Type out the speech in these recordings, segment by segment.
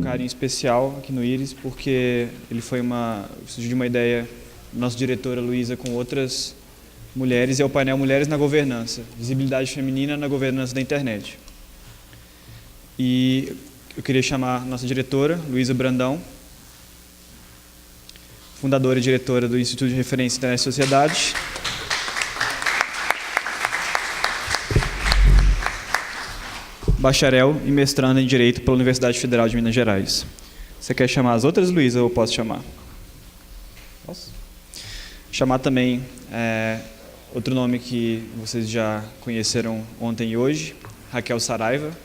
carinho especial aqui no IRIS, porque ele surgiu de uma ideia da nossa diretora Luísa com outras mulheres, e é o painel Mulheres na Governança, Visibilidade Feminina na Governança da Internet. E eu queria chamar a nossa diretora, Luísa Brandão, fundadora e diretora do Instituto de Referência Internet e Sociedade. Bacharel e mestrando em Direito pela Universidade Federal de Minas Gerais. Você quer chamar as outras, Luísa, ou posso chamar? Posso? Chamar também outro nome que vocês já conheceram ontem e hoje, Raquel Saraiva.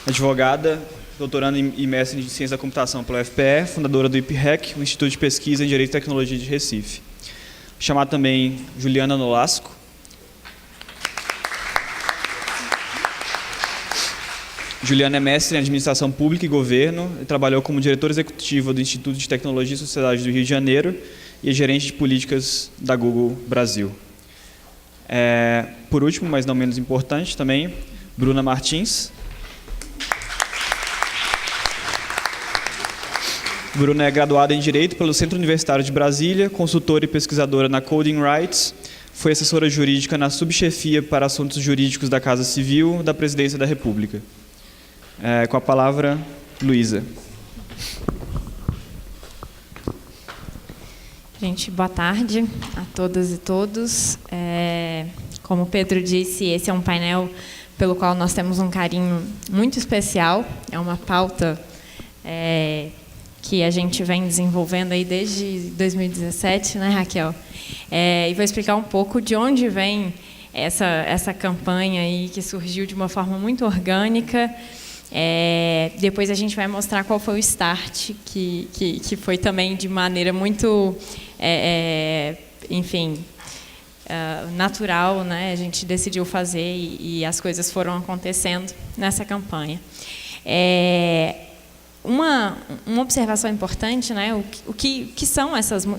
Advogada, doutoranda e mestre em Ciência da Computação pela UFPE, fundadora do IPREC, o Instituto de Pesquisa em Direito e Tecnologia de Recife. Chamar também Juliana Nolasco. Juliana é mestre em Administração Pública e Governo e trabalhou como diretora executiva do Instituto de Tecnologia e Sociedade do Rio de Janeiro e é gerente de políticas da Google Brasil. Por último, mas não menos importante também, Bruna Martins. Bruna é graduada em Direito pelo Centro Universitário de Brasília, consultora e pesquisadora na Coding Rights, foi assessora jurídica na subchefia para assuntos jurídicos da Casa Civil da Presidência da República. Com a palavra, Luísa. Gente, boa tarde a todas e todos. Como o Pedro disse, esse é um painel pelo qual nós temos um carinho muito especial. É uma pauta que a gente vem desenvolvendo aí desde 2017, né, Raquel? E vou explicar um pouco de onde vem essa campanha aí, que surgiu de uma forma muito orgânica. Depois a gente vai mostrar qual foi o start, que foi também de maneira muito, enfim, natural, né? A gente decidiu fazer e as coisas foram acontecendo nessa campanha. Uma observação importante, né?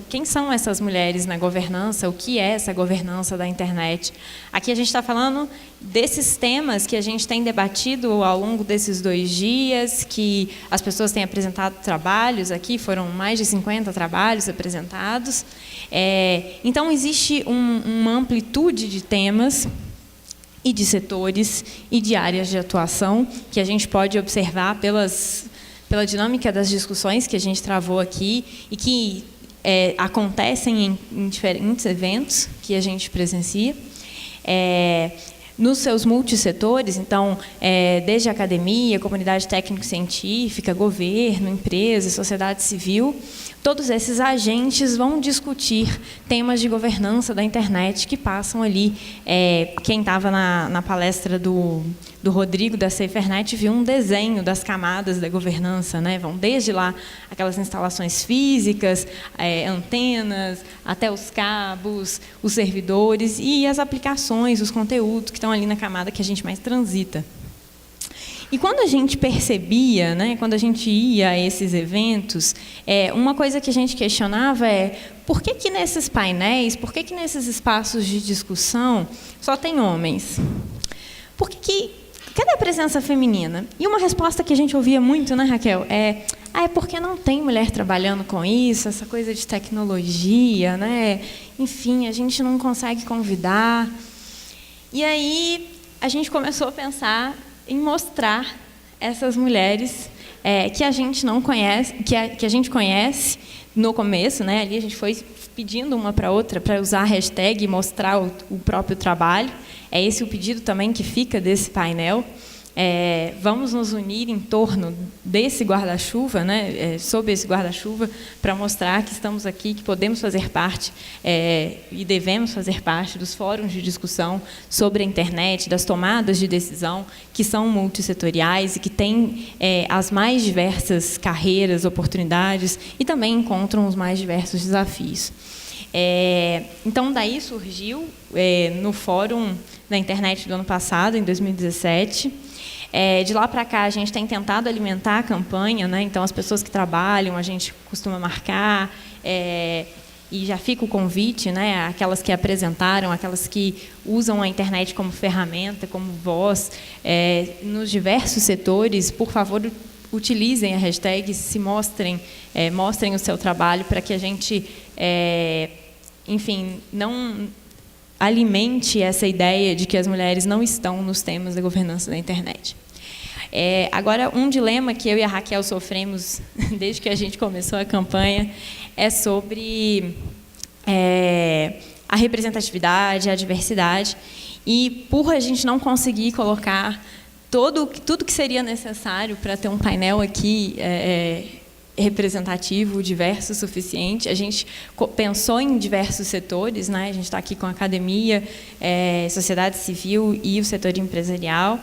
Quem são essas mulheres na governança? O que é essa governança da internet? Aqui a gente está falando desses temas que a gente tem debatido ao longo desses 2 dias, que as pessoas têm apresentado trabalhos aqui, foram mais de 50 trabalhos apresentados. Então, existe uma amplitude de temas e de setores e de áreas de atuação que a gente pode observar pela dinâmica das discussões que a gente travou aqui e que acontecem em diferentes eventos que a gente presencia. Nos seus multissetores, então, desde a academia, comunidade técnico-científica, governo, empresa, sociedade civil, todos esses agentes vão discutir temas de governança da internet que passam ali. Quem estava na palestra do Rodrigo, da SaferNet, viu um desenho das camadas da governança, né? Vão desde lá aquelas instalações físicas, antenas, até os cabos, os servidores e as aplicações, os conteúdos que estão ali na camada que a gente mais transita. E quando a gente percebia, né, quando a gente ia a esses eventos, uma coisa que a gente questionava por que nesses painéis, por que nesses espaços de discussão só tem homens? Cadê a presença feminina? E uma resposta que a gente ouvia muito, né, Raquel, é porque não tem mulher trabalhando com isso, essa coisa de tecnologia, né? Enfim, a gente não consegue convidar. E aí a gente começou a pensar em mostrar essas mulheres que a gente não conhece, que a gente conhece no começo, né? Ali a gente foi pedindo uma para outra para usar a hashtag e mostrar o próprio trabalho. É esse o pedido também que fica desse painel. Vamos nos unir em torno desse guarda-chuva, né, sob esse guarda-chuva, para mostrar que estamos aqui, que podemos fazer parte e devemos fazer parte dos fóruns de discussão sobre a internet, das tomadas de decisão, que são multissetoriais e que têm as mais diversas carreiras, oportunidades e também encontram os mais diversos desafios. Então, daí surgiu, no Fórum da Internet do ano passado, em 2017, de lá para cá, a gente tem tentado alimentar a campanha, né? Então, as pessoas que trabalham, a gente costuma marcar, e já fica o convite, né, aquelas que apresentaram, aquelas que usam a internet como ferramenta, como voz, nos diversos setores, por favor, utilizem a hashtag, se mostrem, mostrem o seu trabalho para que a gente, enfim, não alimente essa ideia de que as mulheres não estão nos temas da governança da internet. Agora, um dilema que eu e a Raquel sofremos desde que a gente começou a campanha é sobre a representatividade, a diversidade, e por a gente não conseguir colocar tudo que seria necessário para ter um painel aqui representativo, diverso o suficiente. A gente pensou em diversos setores, né? A gente está aqui com a academia, sociedade civil e o setor empresarial,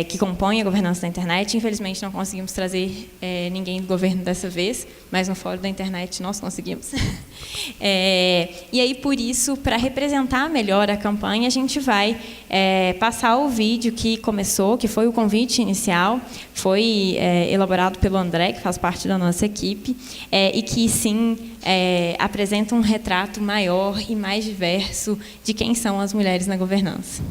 que compõem a governança da internet. Infelizmente, não conseguimos trazer ninguém do governo dessa vez, mas no Fórum da Internet nós conseguimos. E aí, por isso, para representar melhor a campanha, a gente vai passar o vídeo que começou, que foi o convite inicial, foi elaborado pelo André, que faz parte da nossa equipe, e que, sim, apresenta um retrato maior e mais diverso de quem são as mulheres na governança.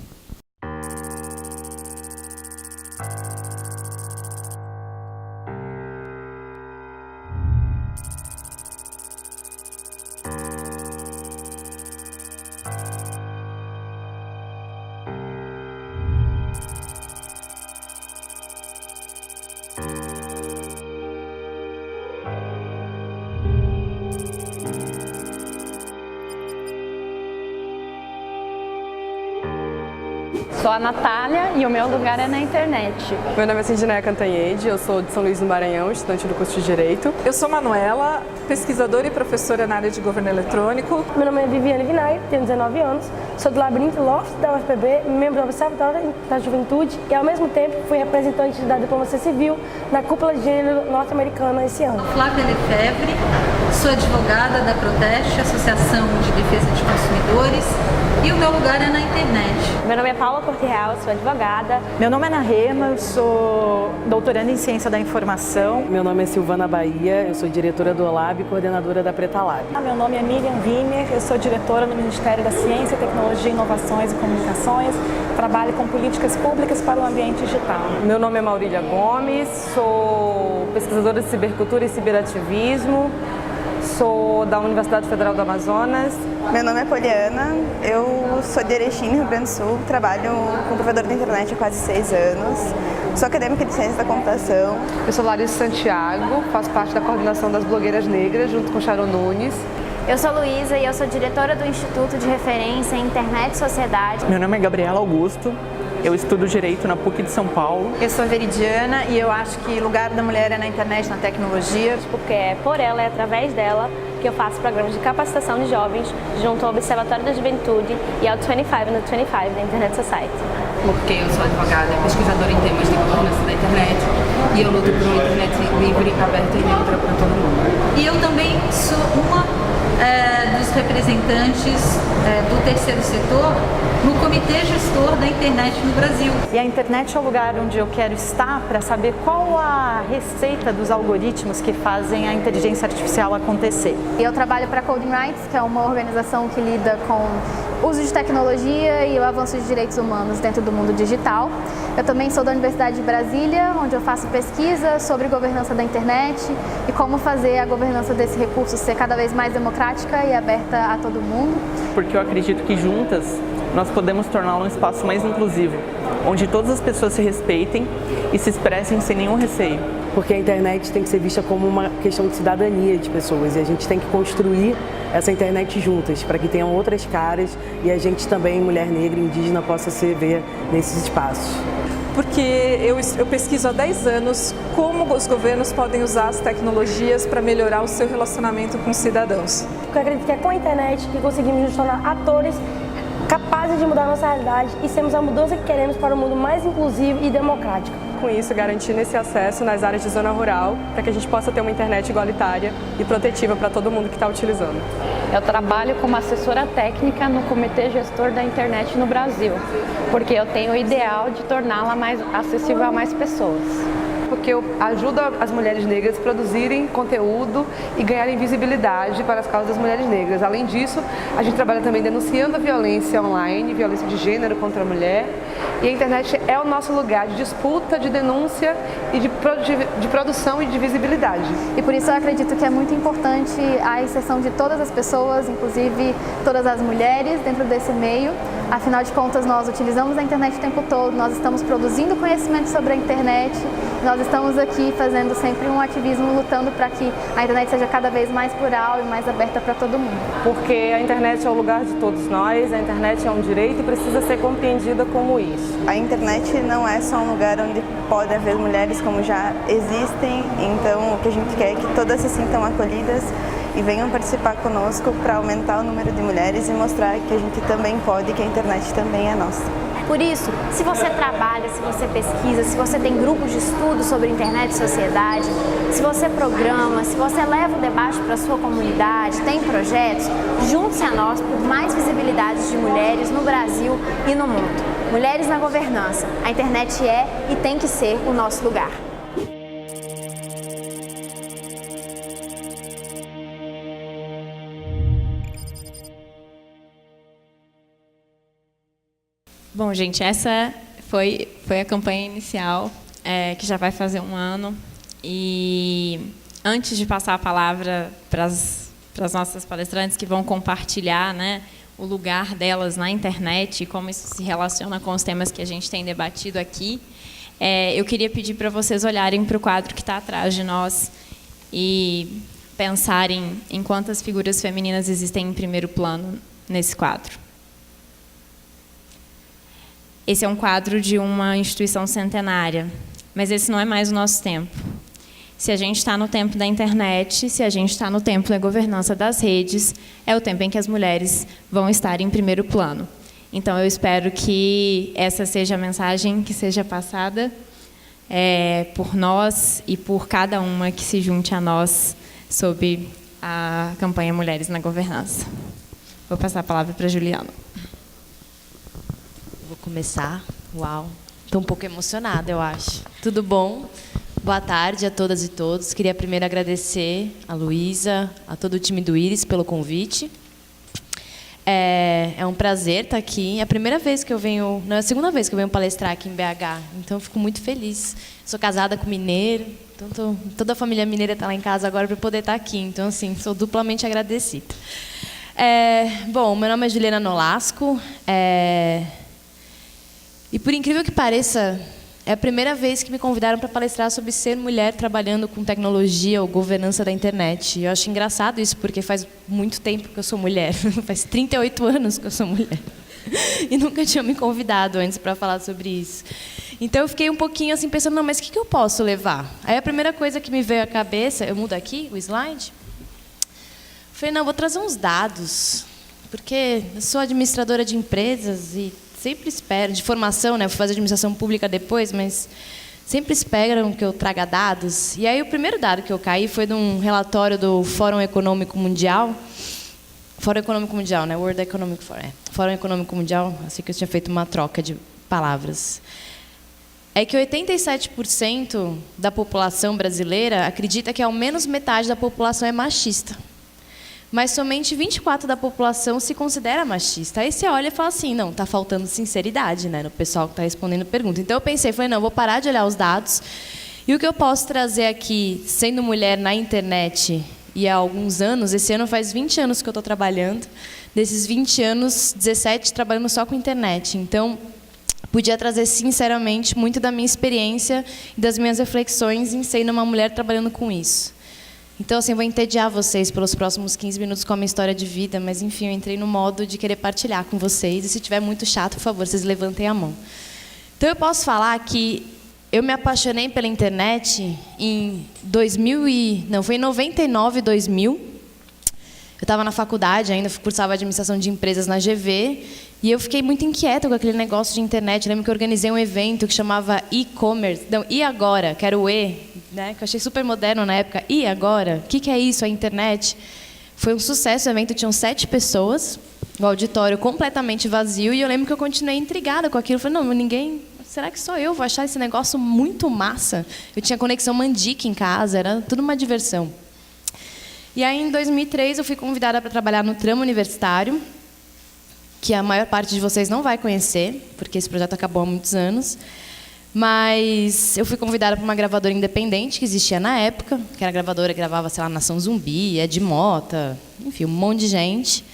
Sou a Natália e o meu lugar é na internet. Meu nome é Cindinéia Cantanhede, eu sou de São Luís do Maranhão, estudante do curso de Direito. Eu sou Manuela, pesquisadora e professora na área de governo eletrônico. Meu nome é Viviane Vinay, tenho 19 anos, sou do Labirinto Loft da UFPB, membro do Observatório da Juventude e, ao mesmo tempo, fui representante da diplomacia civil na cúpula de gênero norte-americana esse ano. Flávia Lefebvre, sou advogada da Proteste, Associação de Defesa de Consumidores, e o meu lugar é na internet. Meu nome é Paula Porterreal, sou advogada. Meu nome é Ana Rema, eu sou doutoranda em Ciência da Informação. Meu nome é Silvana Bahia, eu sou diretora do OLAB e coordenadora da Preta Lab. Meu nome é Miriam Wiener, eu sou diretora no Ministério da Ciência, Tecnologia, Inovações e Comunicações. Trabalho com políticas públicas para o ambiente digital. Meu nome é Maurília Gomes, sou pesquisadora de cibercultura e ciberativismo. Sou da Universidade Federal do Amazonas. Meu nome é Poliana, eu sou de Erechim, Rio Grande do Sul, trabalho como provedora da internet há quase 6 anos. Sou acadêmica de Ciência da Computação. Eu sou Larissa Santiago, faço parte da coordenação das blogueiras negras, junto com Sharon Nunes. Eu sou Luísa e eu sou diretora do Instituto de Referência em Internet e Sociedade. Meu nome é Gabriela Augusto. Eu estudo Direito na PUC de São Paulo. Eu sou Veridiana e eu acho que o lugar da mulher é na internet, na tecnologia. Porque é por ela, é através dela, que eu faço programas de capacitação de jovens junto ao Observatório da Juventude e ao 25 no 25 da Internet Society. Porque eu sou advogada e pesquisadora em temas de governança da internet e eu luto por uma internet livre, aberta e neutra para todo mundo. E eu também sou uma dos representantes do terceiro setor no Comitê Gestor da Internet no Brasil. E a internet é o lugar onde eu quero estar para saber qual a receita dos algoritmos que fazem a inteligência artificial acontecer. Eu trabalho para a Coding Rights, que é uma organização que lida com uso de tecnologia e o avanço de direitos humanos dentro do mundo digital. Eu também sou da Universidade de Brasília, onde eu faço pesquisa sobre governança da internet e como fazer a governança desse recurso ser cada vez mais democrática e aberta a todo mundo. Porque eu acredito que juntas nós podemos torná-lo um espaço mais inclusivo, onde todas as pessoas se respeitem e se expressem sem nenhum receio. Porque a internet tem que ser vista como uma questão de cidadania de pessoas e a gente tem que construir essa internet juntas para que tenham outras caras e a gente também, mulher negra e indígena, possa se ver nesses espaços. Porque eu pesquiso há 10 anos como os governos podem usar as tecnologias para melhorar o seu relacionamento com os cidadãos. Porque eu acredito que é com a internet que conseguimos nos tornar atores capazes de mudar a nossa realidade e sermos a mudança que queremos para um mundo mais inclusivo e democrático. Com isso, garantindo esse acesso nas áreas de zona rural, para que a gente possa ter uma internet igualitária e protetiva para todo mundo que está utilizando. Eu trabalho como assessora técnica no Comitê Gestor da Internet no Brasil, porque eu tenho o ideal de torná-la mais acessível a mais pessoas. porque eu ajudo as mulheres negras a produzirem conteúdo e ganharem visibilidade para as causas das mulheres negras. Além disso, a gente trabalha também denunciando a violência online, violência de gênero contra a mulher. E a internet é o nosso lugar de disputa, de denúncia e de produção e de visibilidade. E por isso eu acredito que é muito importante a inserção de todas as pessoas, inclusive todas as mulheres, dentro desse meio. Afinal de contas, nós utilizamos a internet o tempo todo, nós estamos produzindo conhecimento sobre a internet, nós estamos aqui fazendo sempre um ativismo, lutando para que a internet seja cada vez mais plural e mais aberta para todo mundo. Porque a internet é o lugar de todos nós, a internet é um direito e precisa ser compreendida como isso. A internet não é só um lugar onde pode haver mulheres como já existem, então o que a gente quer é que todas se sintam acolhidas e venham participar conosco para aumentar o número de mulheres e mostrar que a gente também pode, que a internet também é nossa. Por isso, se você trabalha, se você pesquisa, se você tem grupos de estudo sobre internet e sociedade, se você programa, se você leva o debate para a sua comunidade, tem projetos, junte-se a nós por mais visibilidade de mulheres no Brasil e no mundo. Mulheres na governança. A internet é e tem que ser o nosso lugar. Bom, gente, essa foi a campanha inicial, que já vai fazer 1 ano. E antes de passar a palavra para as nossas palestrantes que vão compartilhar, né, o lugar delas na internet e como isso se relaciona com os temas que a gente tem debatido aqui, eu queria pedir para vocês olharem para o quadro que está atrás de nós e pensarem em quantas figuras femininas existem em primeiro plano nesse quadro. Esse é um quadro de uma instituição centenária, mas esse não é mais o nosso tempo. Se a gente está no tempo da internet, se a gente está no tempo da governança das redes, é o tempo em que as mulheres vão estar em primeiro plano. Então, eu espero que essa seja a mensagem que seja passada por nós e por cada uma que se junte a nós sob a campanha Mulheres na Governança. Vou passar a palavra para a Juliana. Vou começar. Uau, estou um pouco emocionada, eu acho. Tudo bom? Boa tarde a todas e todos. Queria primeiro agradecer a Luísa, a todo o time do Íris pelo convite. É um prazer estar aqui. É a primeira vez que eu venho, não é a segunda vez que eu venho palestrar aqui em BH, então eu fico muito feliz. Sou casada com mineiro, então toda a família mineira está lá em casa agora para poder estar aqui, então assim, sou duplamente agradecida. Bom, meu nome é Juliana Nolasco, e por incrível que pareça, é a primeira vez que me convidaram para palestrar sobre ser mulher trabalhando com tecnologia ou governança da internet. Eu acho engraçado isso, porque faz muito tempo que eu sou mulher. Faz 38 anos que eu sou mulher. E nunca tinham me convidado antes para falar sobre isso. Então eu fiquei um pouquinho assim pensando, não, mas o que eu posso levar? Aí a primeira coisa que me veio à cabeça, eu mudo aqui o slide. Falei, não, vou trazer uns dados, porque eu sou administradora de empresas e sempre espero, de formação, né, vou fazer administração pública depois, mas sempre esperam que eu traga dados. E aí o primeiro dado que eu caí foi de um relatório do Fórum Econômico Mundial. Fórum Econômico Mundial, né? World Economic Forum. Fórum Econômico Mundial, assim que eu tinha feito uma troca de palavras. É que 87% da população brasileira acredita que ao menos metade da população é machista. Mas somente 24% da população se considera machista. Aí você olha e fala assim, não, está faltando sinceridade, né, no pessoal que está respondendo pergunta. Então eu pensei, falei, não, vou parar de olhar os dados. E o que eu posso trazer aqui, sendo mulher na internet e há alguns anos, esse ano faz 20 anos que eu estou trabalhando, desses 20 anos, 17 trabalhando só com internet. Então, podia trazer, sinceramente, muito da minha experiência e das minhas reflexões em ser uma mulher trabalhando com isso. Então, assim, eu vou entediar vocês pelos próximos 15 minutos com a minha história de vida, mas, enfim, eu entrei no modo de querer partilhar com vocês, e se tiver muito chato, por favor, vocês levantem a mão. Então, eu posso falar que eu me apaixonei pela internet em 99, 2000. Eu estava na faculdade ainda, cursava administração de empresas na GV, e eu fiquei muito inquieta com aquele negócio de internet. Eu lembro que eu organizei um evento que chamava e-commerce, não, e agora, que era o E, né, que eu achei super moderno na época. E agora? O que é isso, a internet? Foi um sucesso o evento, tinham 7 pessoas, o auditório completamente vazio, e eu lembro que eu continuei intrigada com aquilo. Eu falei, não, ninguém será que só eu vou achar esse negócio muito massa? Eu tinha conexão Mandic em casa, era tudo uma diversão. E aí, em 2003, eu fui convidada para trabalhar no Trama Universitário, que a maior parte de vocês não vai conhecer, porque esse projeto acabou há muitos anos. Mas eu fui convidada para uma gravadora independente que existia na época, que era a gravadora que gravava, sei lá, Nação Zumbi, Ed Mota, enfim, um monte de gente.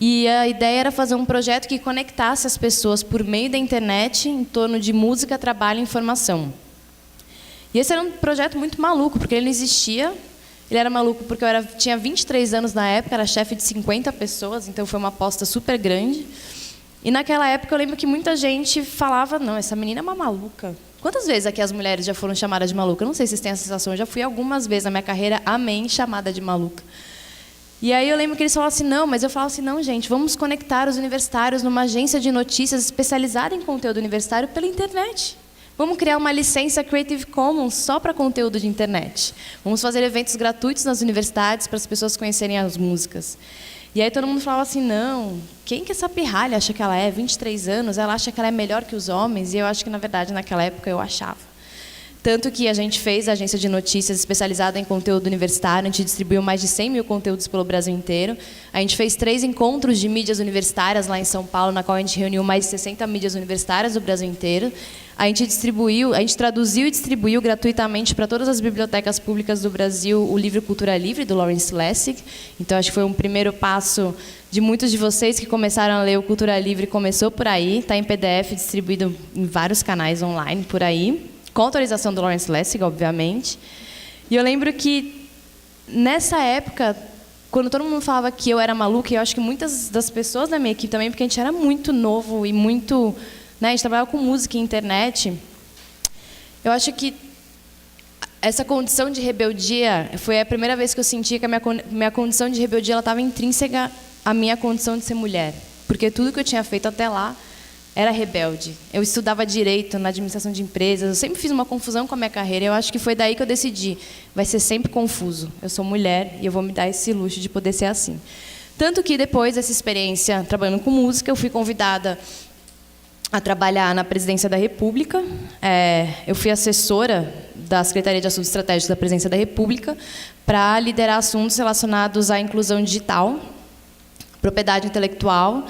E a ideia era fazer um projeto que conectasse as pessoas por meio da internet em torno de música, trabalho e informação. E esse era um projeto muito maluco, porque ele não existia. Ele era maluco porque eu tinha 23 anos na época, era chefe de 50 pessoas, então foi uma aposta super grande. E naquela época eu lembro que muita gente falava, não, essa menina é uma maluca. Quantas vezes aqui as mulheres já foram chamadas de maluca? Eu não sei se vocês têm a sensação, eu já fui algumas vezes na minha carreira, amém, chamada de maluca. E aí eu lembro que eles falavam assim, não, mas eu falava assim, não, gente, vamos conectar os universitários numa agência de notícias especializada em conteúdo universitário pela internet. Vamos criar uma licença Creative Commons só para conteúdo de internet. Vamos fazer eventos gratuitos nas universidades para as pessoas conhecerem as músicas. E aí todo mundo falava assim, não, quem que essa pirralha acha que ela é? 23 anos, ela acha que ela é melhor que os homens? E eu acho que, na verdade, naquela época eu achava. Tanto que a gente fez a agência de notícias especializada em conteúdo universitário, a gente distribuiu mais de 100 mil conteúdos pelo Brasil inteiro. A gente fez 3 encontros de mídias universitárias lá em São Paulo, na qual a gente reuniu mais de 60 mídias universitárias do Brasil inteiro. A gente traduziu e distribuiu gratuitamente para todas as bibliotecas públicas do Brasil o livro Cultura Livre, do Lawrence Lessig. Então, acho que foi um primeiro passo de muitos de vocês que começaram a ler o Cultura Livre, começou por aí, está em PDF, distribuído em vários canais online por aí, com autorização do Lawrence Lessig, obviamente. E eu lembro que, nessa época, quando todo mundo falava que eu era maluca, e eu acho que muitas das pessoas da minha equipe também, porque a gente era muito novo e muito... a gente trabalhava com música e internet. Eu acho que essa condição de rebeldia foi a primeira vez que eu senti que a minha condição de rebeldia estava intrínseca à minha condição de ser mulher. Porque tudo que eu tinha feito até lá era rebelde. Eu estudava direito na administração de empresas, eu sempre fiz uma confusão com a minha carreira. Eu acho que foi daí que eu decidi, vai ser sempre confuso. Eu sou mulher e eu vou me dar esse luxo de poder ser assim. Tanto que depois dessa experiência trabalhando com música, eu fui convidada a trabalhar na Presidência da República. Eu fui assessora da Secretaria de Assuntos Estratégicos da Presidência da República para liderar assuntos relacionados à inclusão digital, propriedade intelectual,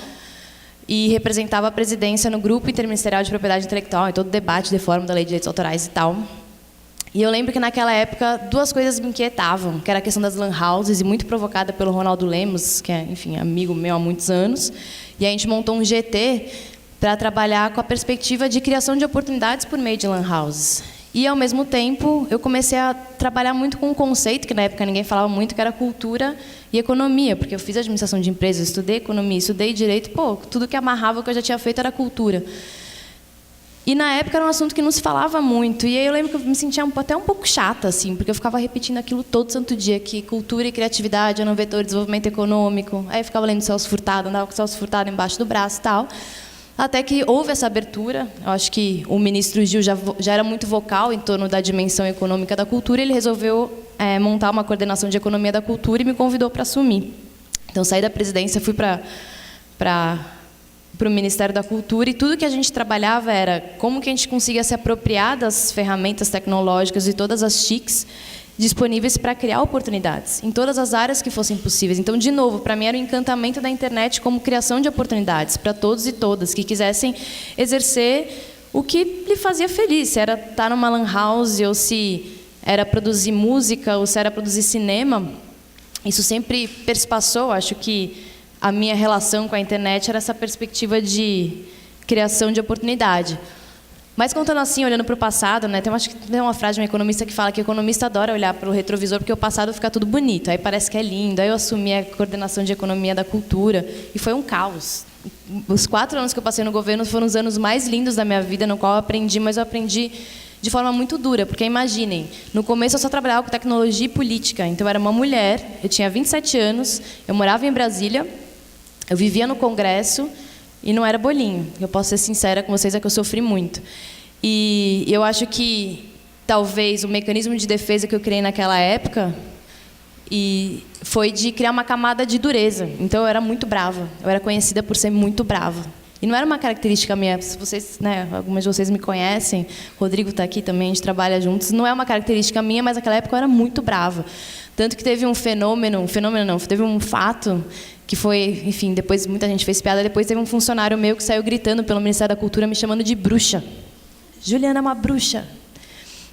e representava a presidência no Grupo Interministerial de Propriedade Intelectual, em todo o debate de reforma da Lei de Direitos Autorais e tal. E eu lembro que, naquela época, 2 coisas me inquietavam, que era a questão das lan houses, e muito provocada pelo Ronaldo Lemos, que é, enfim, amigo meu há muitos anos. E a gente montou um GT para trabalhar com a perspectiva de criação de oportunidades por meio de lan houses. E, ao mesmo tempo, eu comecei a trabalhar muito com um conceito, que na época ninguém falava muito, que era cultura e economia, porque eu fiz administração de empresas, estudei economia, estudei direito, tudo que amarrava o que eu já tinha feito era cultura. E, na época, era um assunto que não se falava muito, e aí eu lembro que eu me sentia até um pouco chata, assim, porque eu ficava repetindo aquilo todo santo dia, que cultura e criatividade eram um vetor de desenvolvimento econômico. Aí eu ficava lendo Celso Furtado, andava com Celso Furtado embaixo do braço e tal. Até que houve essa abertura. Eu acho que o ministro Gil já era muito vocal em torno da dimensão econômica da cultura, e ele resolveu montar uma coordenação de economia da cultura e me convidou para assumir. Então, saí da presidência, fui para o Ministério da Cultura, e tudo que a gente trabalhava era como que a gente conseguia se apropriar das ferramentas tecnológicas e todas as TICs disponíveis para criar oportunidades em todas as áreas que fossem possíveis. Então, de novo, para mim era o encantamento da internet como criação de oportunidades para todos e todas que quisessem exercer o que lhe fazia feliz, se era estar numa lan house, ou se era produzir música, ou se era produzir cinema. Isso sempre perspassou, acho que a minha relação com a internet era essa perspectiva de criação de oportunidade. Mas, contando assim, olhando para o passado, né, acho que tem uma frase de um economista que fala que o economista adora olhar para o retrovisor porque o passado fica tudo bonito, aí parece que é lindo. Aí eu assumi a coordenação de economia da cultura e foi um caos. Os 4 anos que eu passei no governo foram os anos mais lindos da minha vida, no qual eu aprendi, mas eu aprendi de forma muito dura, porque imaginem, no começo eu só trabalhava com tecnologia e política, então eu era uma mulher, eu tinha 27 anos, eu morava em Brasília, eu vivia no Congresso, e não era bolinho. Eu posso ser sincera com vocês, é que eu sofri muito. E eu acho que, talvez, o mecanismo de defesa que eu criei naquela época foi de criar uma camada de dureza. Então, eu era muito brava. Eu era conhecida por ser muito brava. E não era uma característica minha, se vocês, né, algumas de vocês me conhecem, o Rodrigo está aqui também, a gente trabalha juntos, não é uma característica minha, mas naquela época eu era muito brava. Tanto que teve teve um fato que foi, enfim, depois muita gente fez piada, depois teve um funcionário meu que saiu gritando pelo Ministério da Cultura, me chamando de bruxa. Juliana é uma bruxa.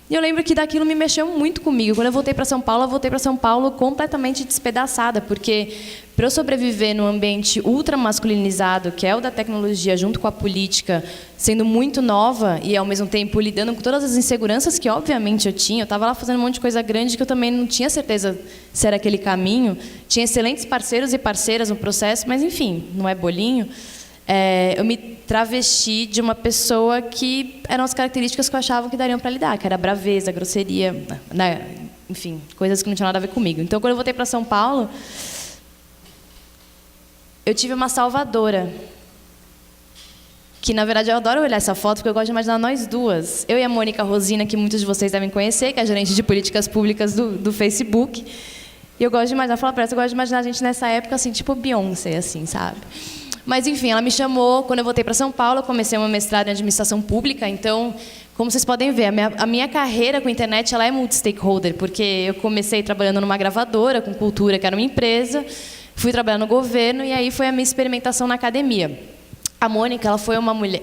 E eu lembro que daquilo me mexeu muito comigo. Quando eu voltei para São Paulo completamente despedaçada, porque para eu sobreviver num ambiente ultramasculinizado, que é o da tecnologia, junto com a política, sendo muito nova e, ao mesmo tempo, lidando com todas as inseguranças que, obviamente, eu tinha. Eu estava lá fazendo um monte de coisa grande que eu também não tinha certeza se era aquele caminho. Tinha excelentes parceiros e parceiras no processo, mas, enfim, não é bolinho. Eu me travesti de uma pessoa que eram as características que eu achava que dariam para lidar, que era braveza, grosseria, né? Enfim, coisas que não tinham nada a ver comigo. Então, quando eu voltei para São Paulo, eu tive uma salvadora, que, na verdade, eu adoro olhar essa foto, porque eu gosto de imaginar nós duas. Eu e a Mônica Rosina, que muitos de vocês devem conhecer, que é a gerente de políticas públicas do Facebook. E eu gosto de imaginar, fala para ela, eu gosto de imaginar a gente nessa época, assim, tipo Beyoncé, assim, sabe? Mas, enfim, ela me chamou, quando eu voltei para São Paulo, eu comecei uma mestrado em administração pública, então, como vocês podem ver, a minha carreira com a internet ela é multi-stakeholder, porque eu comecei trabalhando numa gravadora, com cultura, que era uma empresa, fui trabalhar no governo, e aí foi a minha experimentação na academia. A Mônica,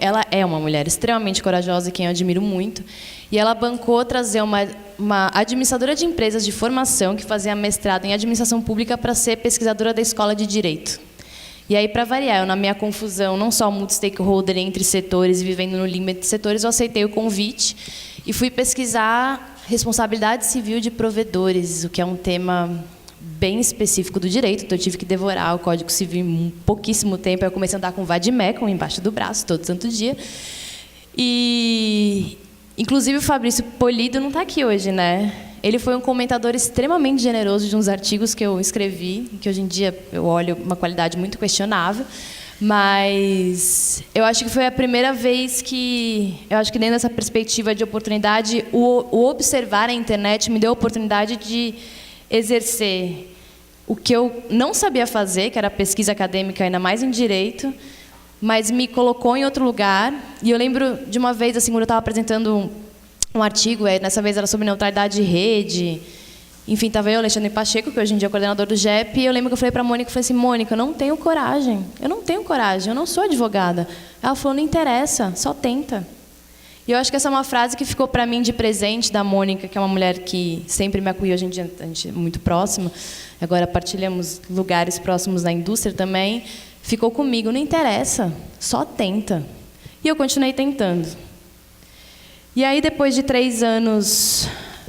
ela é uma mulher extremamente corajosa, quem eu admiro muito, e ela bancou trazer uma administradora de empresas de formação, que fazia mestrado em administração pública, para ser pesquisadora da Escola de Direito. E aí, para variar, eu, na minha confusão, não só multi-stakeholder entre setores e vivendo no limite de setores, eu aceitei o convite e fui pesquisar responsabilidade civil de provedores, o que é um tema bem específico do direito, então eu tive que devorar o Código Civil em pouquíssimo tempo. Eu comecei a andar com vademecum embaixo do braço, todo santo dia. E, inclusive, o Fabrício Polido não está aqui hoje, né? Ele foi um comentador extremamente generoso de uns artigos que eu escrevi, que hoje em dia eu olho uma qualidade muito questionável, mas eu acho que foi a primeira vez que, eu acho que dentro dessa perspectiva de oportunidade, o observar a internet me deu a oportunidade de exercer o que eu não sabia fazer, que era pesquisa acadêmica, ainda mais em direito, mas me colocou em outro lugar. E eu lembro de uma vez, assim, quando eu estava apresentando um artigo, nessa vez era sobre neutralidade de rede. Enfim, estava eu, Alexandre Pacheco, que hoje em dia é coordenador do GEP, e eu lembro que eu falei para a Mônica, eu falei assim, Mônica, eu não tenho coragem, eu não sou advogada. Ela falou, não interessa, só tenta. E eu acho que essa é uma frase que ficou para mim de presente da Mônica, que é uma mulher que sempre me acolheu, hoje em dia a gente é muito próxima, agora partilhamos lugares próximos na indústria também, ficou comigo, não interessa, só tenta. E eu continuei tentando. E aí, depois de 3 anos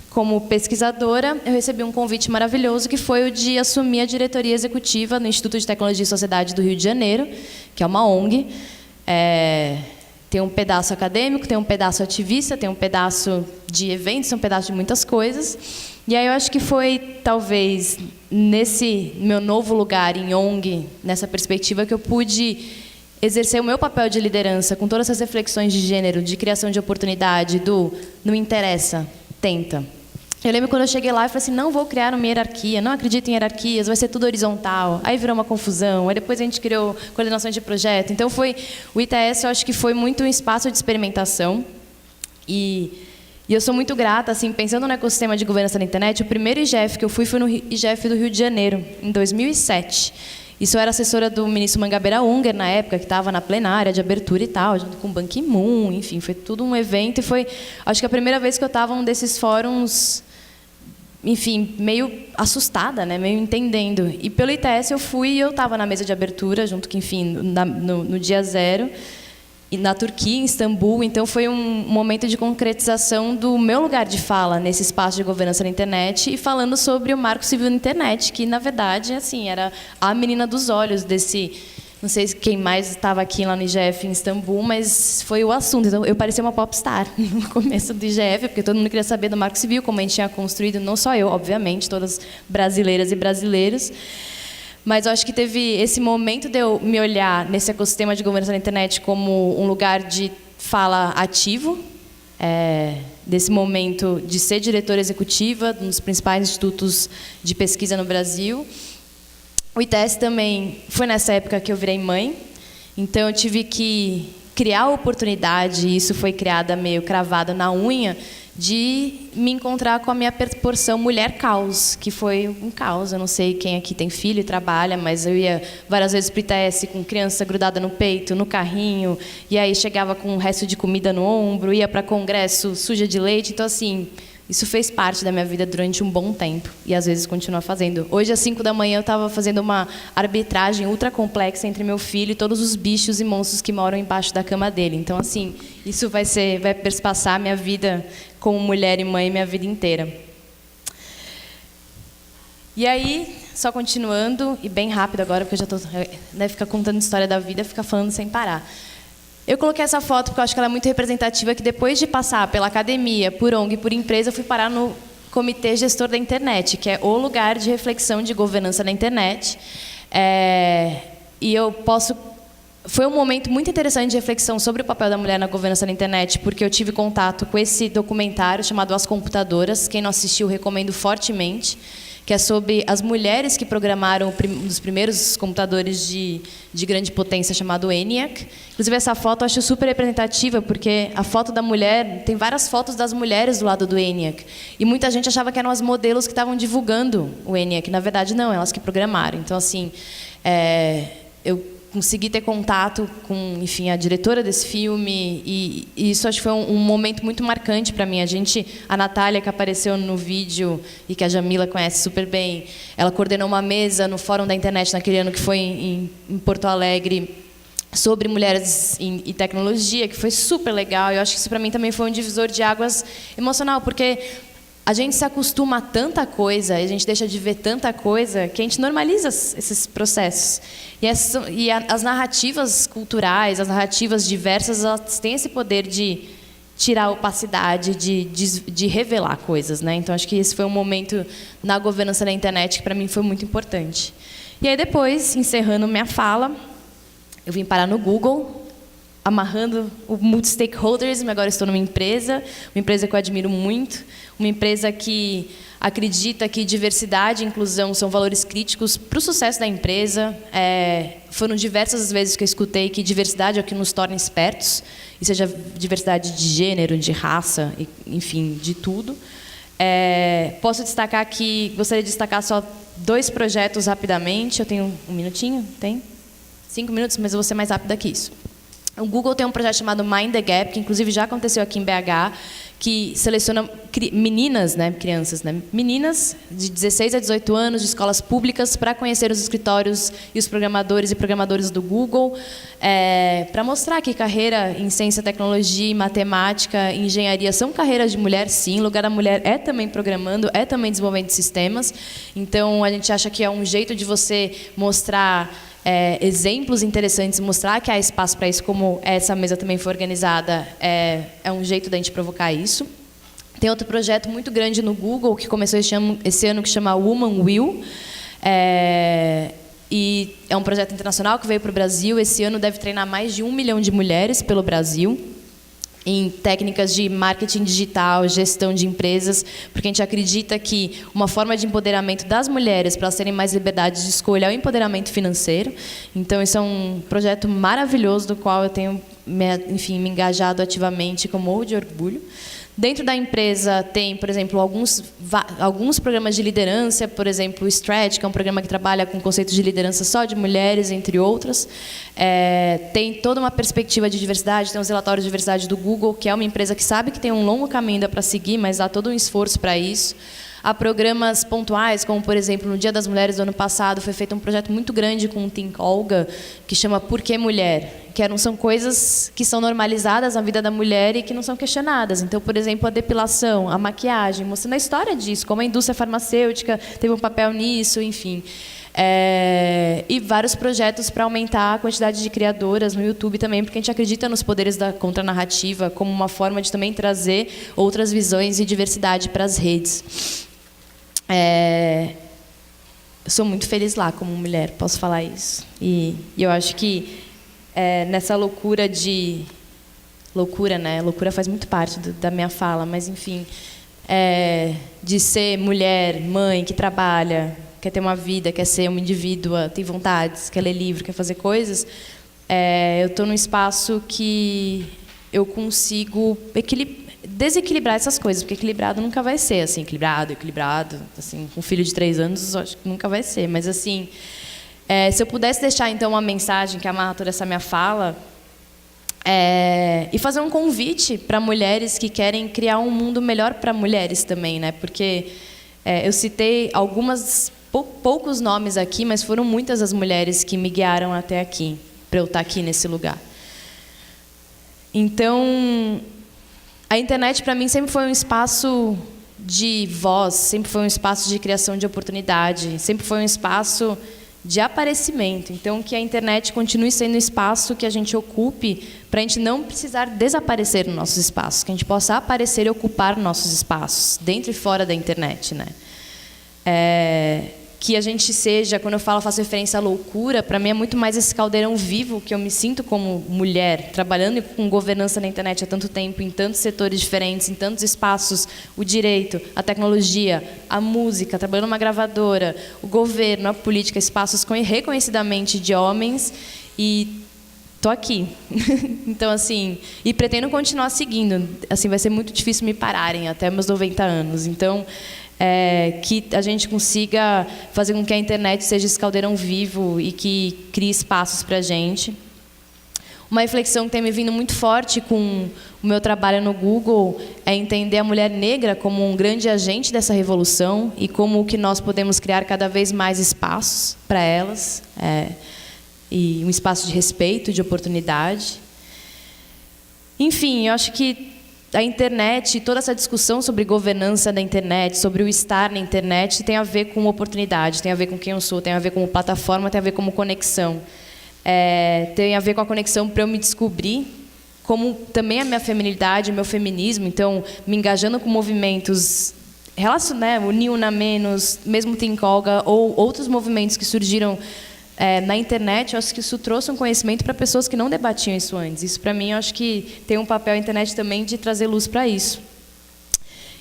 como pesquisadora, eu recebi um convite maravilhoso, que foi o de assumir a diretoria executiva no Instituto de Tecnologia e Sociedade do Rio de Janeiro, que é uma ONG. Tem um pedaço acadêmico, tem um pedaço ativista, tem um pedaço de eventos, tem um pedaço de muitas coisas. E aí eu acho que foi, talvez, nesse meu novo lugar em ONG, nessa perspectiva, que eu pude exercer o meu papel de liderança com todas essas reflexões de gênero, de criação de oportunidade, do não interessa, tenta. Eu lembro quando eu cheguei lá e falei assim, não vou criar uma hierarquia, não acredito em hierarquias, vai ser tudo horizontal. Aí virou uma confusão, aí depois a gente criou coordenações de projeto. Então, o ITS, eu acho que foi muito um espaço de experimentação. E eu sou muito grata, assim, pensando no ecossistema de governança na internet, o primeiro IGF que eu fui foi no IGF do Rio de Janeiro, em 2007. Isso eu era assessora do ministro Mangabeira Unger, na época, que estava na plenária de abertura e tal, junto com o Ban Ki-moon, enfim, foi tudo um evento. E foi, acho que a primeira vez que eu estava num desses fóruns, enfim, meio assustada, né, meio entendendo. E pelo ITS eu fui e eu estava na mesa de abertura, junto com, enfim, no dia 0, e na Turquia, em Istambul. Então foi um momento de concretização do meu lugar de fala nesse espaço de governança na internet, e falando sobre o Marco Civil na internet, que, na verdade, assim, era a menina dos olhos desse... Não sei quem mais estava aqui lá no IGF em Istambul, mas foi o assunto. Então, eu parecia uma popstar no começo do IGF, porque todo mundo queria saber do Marco Civil, como a gente tinha construído, não só eu, obviamente, todas brasileiras e brasileiros. Mas eu acho que teve esse momento de eu me olhar nesse ecossistema de governança na internet como um lugar de fala ativo, desse momento de ser diretora executiva de um dos principais institutos de pesquisa no Brasil. O ITS também foi nessa época que eu virei mãe. Então, eu tive que criar a oportunidade, e isso foi criada meio cravada na unha, de me encontrar com a minha proporção mulher caos, que foi um caos. Eu não sei quem aqui tem filho e trabalha, mas eu ia várias vezes para o ITS com criança grudada no peito, no carrinho, e aí chegava com um resto de comida no ombro, ia para congresso suja de leite. Então, assim, isso fez parte da minha vida durante um bom tempo, e às vezes continua fazendo. Hoje, às 5 da manhã, eu estava fazendo uma arbitragem ultra complexa entre meu filho e todos os bichos e monstros que moram embaixo da cama dele. Então, assim, isso vai perspassar minha vida como mulher e mãe minha vida inteira. E aí, só continuando, e bem rápido agora, porque eu já estou... Né, fica contando história da vida, fica falando sem parar. Eu coloquei essa foto porque eu acho que ela é muito representativa, que depois de passar pela academia, por ONG, por empresa, eu fui parar no Comitê Gestor da Internet, que é o lugar de reflexão de governança na internet. E eu posso... Foi um momento muito interessante de reflexão sobre o papel da mulher na governança na internet, porque eu tive contato com esse documentário chamado As Computadoras. Quem não assistiu, recomendo fortemente, que é sobre as mulheres que programaram um dos primeiros computadores de grande potência, chamado ENIAC. Inclusive, essa foto eu acho super representativa, porque a foto da mulher... Tem várias fotos das mulheres do lado do ENIAC. E muita gente achava que eram as modelos que estavam divulgando o ENIAC. Na verdade, não, elas que programaram. Então, assim, eu consegui ter contato com, enfim, a diretora desse filme, e isso acho que foi um momento muito marcante para mim. A Natália, que apareceu no vídeo e que a Jamila conhece super bem, ela coordenou uma mesa no Fórum da Internet naquele ano que foi em Porto Alegre, sobre mulheres e tecnologia, que foi super legal. Eu acho que isso para mim também foi um divisor de águas emocional, porque a gente se acostuma a tanta coisa, e a gente deixa de ver tanta coisa, que a gente normaliza esses processos. E as narrativas culturais, as narrativas diversas, elas têm esse poder de tirar a opacidade, de revelar coisas, né? Então, acho que esse foi um momento na governança da internet que, para mim, foi muito importante. E aí, depois, encerrando minha fala, eu vim parar no Google, amarrando o multi-stakeholders. Agora estou numa empresa que eu admiro muito, uma empresa que acredita que diversidade e inclusão são valores críticos para o sucesso da empresa. Foram diversas as vezes que eu escutei que diversidade é o que nos torna espertos, e seja diversidade de gênero, de raça, enfim, de tudo. Posso destacar que, gostaria de destacar só 2 projetos rapidamente. Eu tenho um minutinho? Tem? 5 minutos, mas eu vou ser mais rápida que isso. O Google tem um projeto chamado Mind the Gap, que inclusive já aconteceu aqui em BH, que seleciona meninas, né, crianças, né, meninas de 16 a 18 anos, de escolas públicas, para conhecer os escritórios e os programadores e programadoras do Google, para mostrar que carreira em ciência, tecnologia, matemática, engenharia são carreiras de mulher, sim. O lugar da mulher é também programando, é também desenvolvendo sistemas. Então, a gente acha que é um jeito de você mostrar exemplos interessantes, mostrar que há espaço para isso, como essa mesa também foi organizada, é um jeito da gente provocar isso. Tem outro projeto muito grande no Google, que começou esse ano, que chama Woman Will, e é um projeto internacional que veio para o Brasil. Esse ano deve treinar mais de 1 milhão de mulheres pelo Brasil, em técnicas de marketing digital, gestão de empresas, porque a gente acredita que uma forma de empoderamento das mulheres, para elas terem mais liberdade de escolha, é o empoderamento financeiro. Então, isso é um projeto maravilhoso, do qual eu tenho, enfim, me engajado ativamente, com morro de orgulho. Dentro da empresa tem, por exemplo, alguns programas de liderança, por exemplo, o Stretch, que é um programa que trabalha com conceitos de liderança só de mulheres, entre outras. Tem toda uma perspectiva de diversidade, tem os relatórios de diversidade do Google, que é uma empresa que sabe que tem um longo caminho ainda para seguir, mas dá todo um esforço para isso. Há programas pontuais, como, por exemplo, no Dia das Mulheres do ano passado, foi feito um projeto muito grande com o Think Olga, que chama Por que Mulher? Que são coisas que são normalizadas na vida da mulher e que não são questionadas. Então, por exemplo, a depilação, a maquiagem, mostrando a história disso, como a indústria farmacêutica teve um papel nisso, enfim. E vários projetos para aumentar a quantidade de criadoras no YouTube também, porque a gente acredita nos poderes da contranarrativa como uma forma de também trazer outras visões e diversidade para as redes. Eu sou muito feliz lá como mulher, posso falar isso. E eu acho que nessa loucura de... Loucura, né? Loucura faz muito parte da minha fala, mas, enfim, de ser mulher, mãe, que trabalha, quer ter uma vida, quer ser uma indivídua, tem vontades, quer ler livro, quer fazer coisas, eu estou num espaço que eu consigo desequilibrar essas coisas, porque equilibrado nunca vai ser, assim, equilibrado, assim, com um filho de 3 anos, eu acho que nunca vai ser, mas assim, se eu pudesse deixar então uma mensagem que amarra toda essa minha fala, e fazer um convite para mulheres que querem criar um mundo melhor para mulheres também, né? Porque eu citei poucos nomes aqui, mas foram muitas as mulheres que me guiaram até aqui, para eu estar aqui nesse lugar. Então, a internet para mim sempre foi um espaço de voz, sempre foi um espaço de criação de oportunidade, sempre foi um espaço de aparecimento. Então, que a internet continue sendo um espaço que a gente ocupe para a gente não precisar desaparecer nos nossos espaços, que a gente possa aparecer e ocupar nossos espaços, dentro e fora da internet, né? Que a gente seja, quando eu faço referência à loucura, para mim é muito mais esse caldeirão vivo que eu me sinto como mulher, trabalhando com governança na internet há tanto tempo, em tantos setores diferentes, em tantos espaços, o direito, a tecnologia, a música, trabalhando numa gravadora, o governo, a política, espaços reconhecidamente de homens, e estou aqui. Então, assim, e pretendo continuar seguindo. Assim, vai ser muito difícil me pararem até meus 90 anos. Então, que a gente consiga fazer com que a internet seja esse caldeirão vivo e que crie espaços para a gente. Uma reflexão que tem me vindo muito forte com o meu trabalho no Google é entender a mulher negra como um grande agente dessa revolução e como que nós podemos criar cada vez mais espaços para elas, e um espaço de respeito, de oportunidade. Enfim, eu acho que a internet, toda essa discussão sobre governança da internet, sobre o estar na internet, tem a ver com oportunidade, tem a ver com quem eu sou, tem a ver com plataforma, tem a ver com conexão. Tem a ver com a conexão para eu me descobrir, como também a minha feminilidade, o meu feminismo, então, me engajando com movimentos, o Ni Una Menos, mesmo Think Olga, ou outros movimentos que surgiram na internet. Eu acho que isso trouxe um conhecimento para pessoas que não debatiam isso antes. Isso, para mim, eu acho que tem um papel a internet também de trazer luz para isso.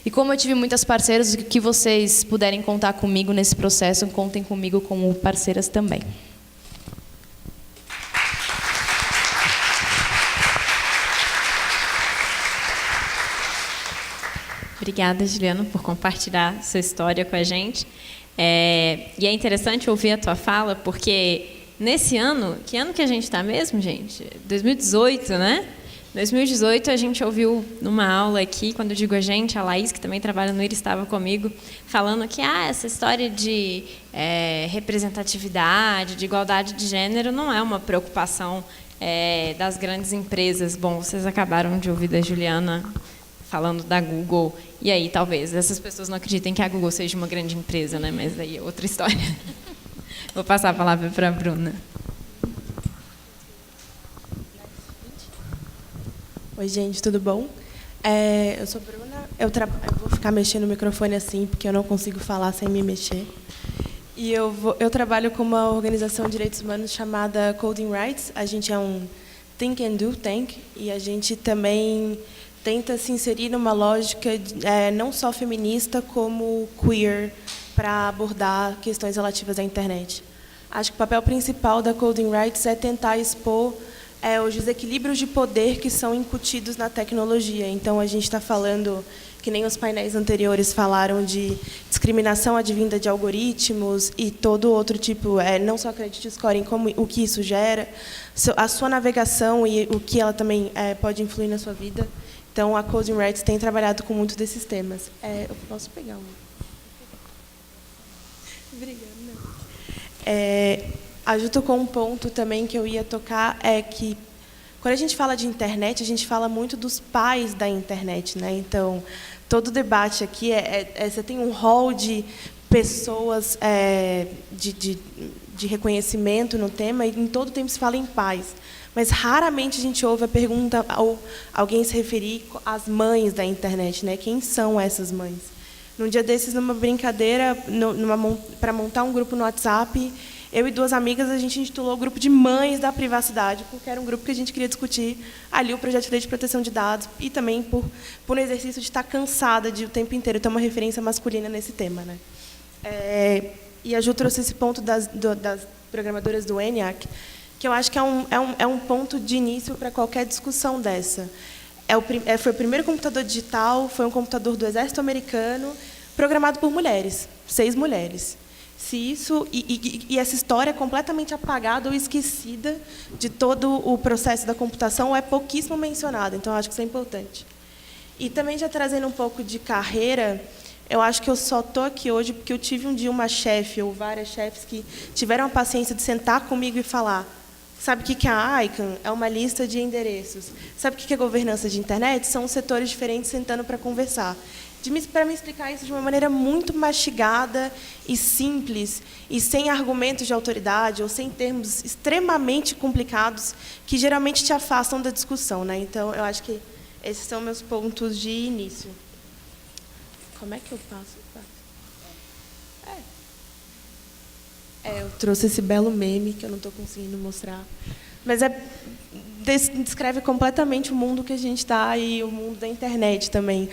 E como eu tive muitas parceiras, que vocês puderem contar comigo nesse processo, contem comigo como parceiras também. Obrigada, Juliana, por compartilhar sua história com a gente. E é interessante ouvir a tua fala, porque nesse ano, que ano que a gente está mesmo, gente? 2018, né? 2018 a gente ouviu numa aula aqui, quando eu digo a gente, a Laís, que também trabalha no IRI, estava comigo, falando que essa história de representatividade, de igualdade de gênero, não é uma preocupação das grandes empresas. Bom, vocês acabaram de ouvir da Juliana falando da Google, e aí talvez essas pessoas não acreditem que a Google seja uma grande empresa, né? Mas aí é outra história. Vou passar a palavra para a Bruna. Oi, gente, tudo bom? Eu sou Bruna, eu vou ficar mexendo no microfone assim, porque eu não consigo falar sem me mexer. E eu trabalho com uma organização de direitos humanos chamada Coding Rights. A gente é um Think and Do Tank, e a gente também tenta se inserir numa lógica não só feminista, como queer, para abordar questões relativas à internet. Acho que o papel principal da Coding Rights é tentar expor os desequilíbrios de poder que são incutidos na tecnologia. Então, a gente está falando, que nem os painéis anteriores falaram, de discriminação advinda de algoritmos e todo outro tipo, não só credit scoring, como o que isso gera, a sua navegação e o que ela também pode influir na sua vida. Então, a Coding Rights tem trabalhado com muitos desses temas. Eu posso pegar um? Obrigada. Junto com um ponto também que eu ia tocar, é que, quando a gente fala de internet, a gente fala muito dos pais da internet, né? Então, todo debate aqui você tem um hall de pessoas de reconhecimento no tema, e em todo tempo se fala em pais. Mas raramente a gente ouve a pergunta ou alguém se referir às mães da internet, né? Quem são essas mães? Num dia desses, numa brincadeira, para montar um grupo no WhatsApp, eu e 2 amigas, a gente intitulou o grupo de Mães da Privacidade, porque era um grupo que a gente queria discutir ali o projeto de lei de proteção de dados, e também por um exercício de estar cansada de o tempo inteiro ter uma referência masculina nesse tema, né? E a Ju trouxe esse ponto das programadoras do ENIAC, que eu acho que é um ponto de início para qualquer discussão dessa. Foi o primeiro computador digital, foi um computador do Exército Americano, programado por mulheres, 6 mulheres. Se isso e essa história é completamente apagada ou esquecida de todo o processo da computação, é pouquíssimo mencionada, então eu acho que isso é importante. E também, já trazendo um pouco de carreira, eu acho que eu só estou aqui hoje porque eu tive um dia uma chefe ou várias chefes que tiveram a paciência de sentar comigo e falar: sabe o que é a ICANN? É uma lista de endereços. Sabe o que é governança de internet? São setores diferentes sentando para conversar. Para me explicar isso de uma maneira muito mastigada e simples, e sem argumentos de autoridade, ou sem termos extremamente complicados, que geralmente te afastam da discussão, né? Então, eu acho que esses são meus pontos de início. Como é que eu faço? Eu trouxe esse belo meme que eu não estou conseguindo mostrar. Mas descreve completamente o mundo que a gente está e o mundo da internet também.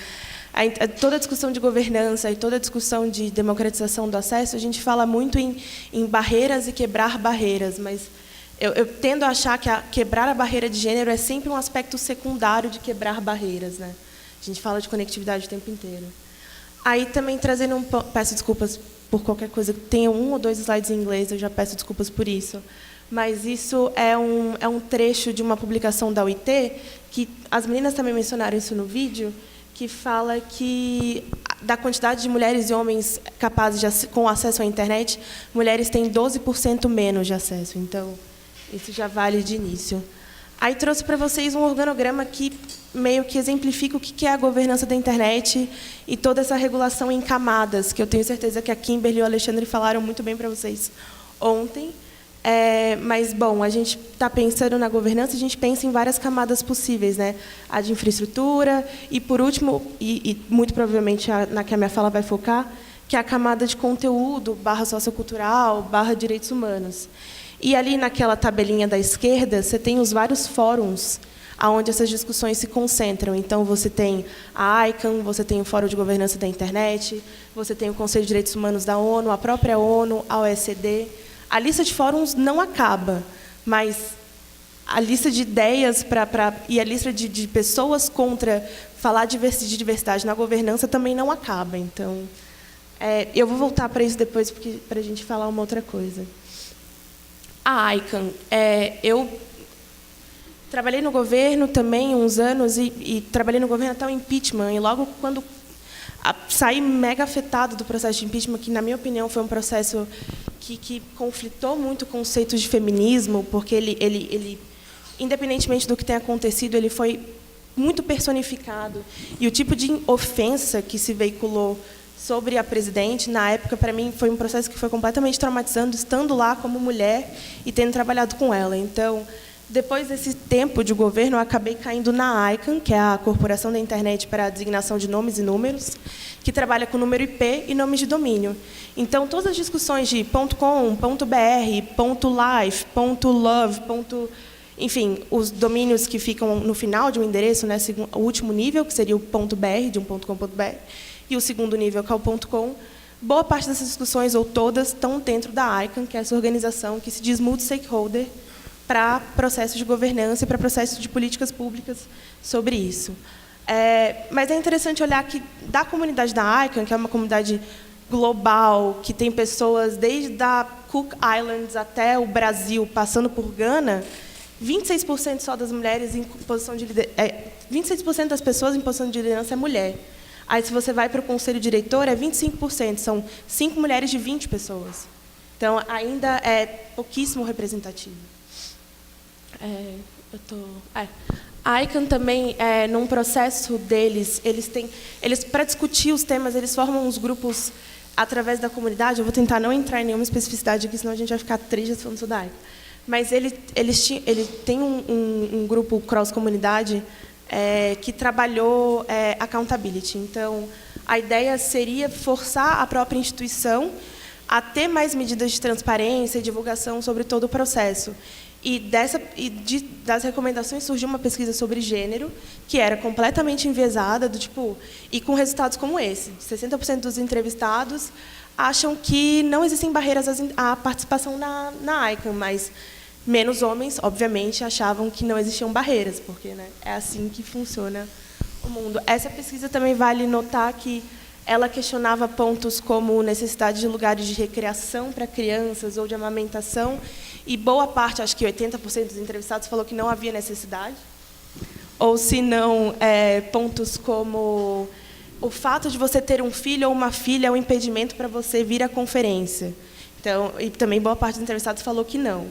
Toda a discussão de governança e toda a discussão de democratização do acesso, a gente fala muito em barreiras e quebrar barreiras, mas eu tendo a achar que quebrar a barreira de gênero é sempre um aspecto secundário de quebrar barreiras, né? A gente fala de conectividade o tempo inteiro. Aí também trazendo peço desculpas por qualquer coisa, tenha 1 ou 2 slides em inglês, eu já peço desculpas por isso. Mas isso é um trecho de uma publicação da UIT, que as meninas também mencionaram isso no vídeo, que fala que, da quantidade de mulheres e homens capazes com acesso à internet, mulheres têm 12% menos de acesso. Então, isso já vale de início. Aí trouxe para vocês um organograma que meio que exemplifica o que é a governança da internet e toda essa regulação em camadas, que eu tenho certeza que a Kimberly e o Alexandre falaram muito bem para vocês ontem. Mas, bom, a gente está pensando na governança, a gente pensa em várias camadas possíveis, né? A de infraestrutura e, por último, e muito provavelmente na que a minha fala vai focar, que é a camada de conteúdo, /sociocultural, /direitos humanos. E ali naquela tabelinha da esquerda, você tem os vários fóruns onde essas discussões se concentram. Então, você tem a ICANN, você tem o Fórum de Governança da Internet, você tem o Conselho de Direitos Humanos da ONU, a própria ONU, a OECD. A lista de fóruns não acaba, mas a lista de ideias e a lista de pessoas contra falar de diversidade na governança também não acaba. Então, eu vou voltar para isso depois, para a gente falar uma outra coisa. A ICANN, eu trabalhei no governo também uns anos e trabalhei no governo até o impeachment. E logo quando saí mega afetado do processo de impeachment, que, na minha opinião, foi um processo que conflitou muito conceitos de feminismo, porque ele, independentemente do que tenha acontecido, ele foi muito personificado. E o tipo de ofensa que se veiculou sobre a presidente, na época, para mim, foi um processo que foi completamente traumatizando, estando lá como mulher e tendo trabalhado com ela. Então, depois desse tempo de governo, eu acabei caindo na ICANN, que é a Corporação da Internet para a Designação de Nomes e Números, que trabalha com número IP e nomes de domínio. Então, todas as discussões de .com, .br, .life, .love, enfim, os domínios que ficam no final de um endereço, né, o último nível, que seria o .br, de um .com.br, e o segundo nível, que é o .com, boa parte dessas discussões, ou todas, estão dentro da ICANN, que é essa organização que se diz multi-stakeholder, para processos de governança e para processos de políticas públicas sobre isso. Mas é interessante olhar que, da comunidade da ICANN, que é uma comunidade global, que tem pessoas desde a Cook Islands até o Brasil, passando por Gana, 26% só das mulheres em posição de liderança, 26% das pessoas em posição de liderança é mulher. Aí, se você vai para o conselho diretor, é 25%, são 5 mulheres de 20 pessoas. Então, ainda é pouquíssimo representativo. A ICANN também, num processo deles, para discutir os temas, eles formam uns grupos através da comunidade. Eu vou tentar não entrar em nenhuma especificidade aqui, senão a gente vai ficar 3 dias falando sobre a ICANN. Mas ele tem um grupo cross-comunidade que trabalhou accountability. Então, a ideia seria forçar a própria instituição a ter mais medidas de transparência e divulgação sobre todo o processo. Das recomendações surgiu uma pesquisa sobre gênero, que era completamente enviesada, e com resultados como esse. 60% dos entrevistados acham que não existem barreiras à participação na ICANN, mas Menos homens, obviamente, achavam que não existiam barreiras, porque, né, é assim que funciona o mundo. Essa pesquisa também vale notar que ela questionava pontos como necessidade de lugares de recreação para crianças ou de amamentação, e boa parte, acho que 80% dos entrevistados, falou que não havia necessidade. Ou, se não, pontos como o fato de você ter um filho ou uma filha é um impedimento para você vir à conferência. Então, e também boa parte dos entrevistados falou que não.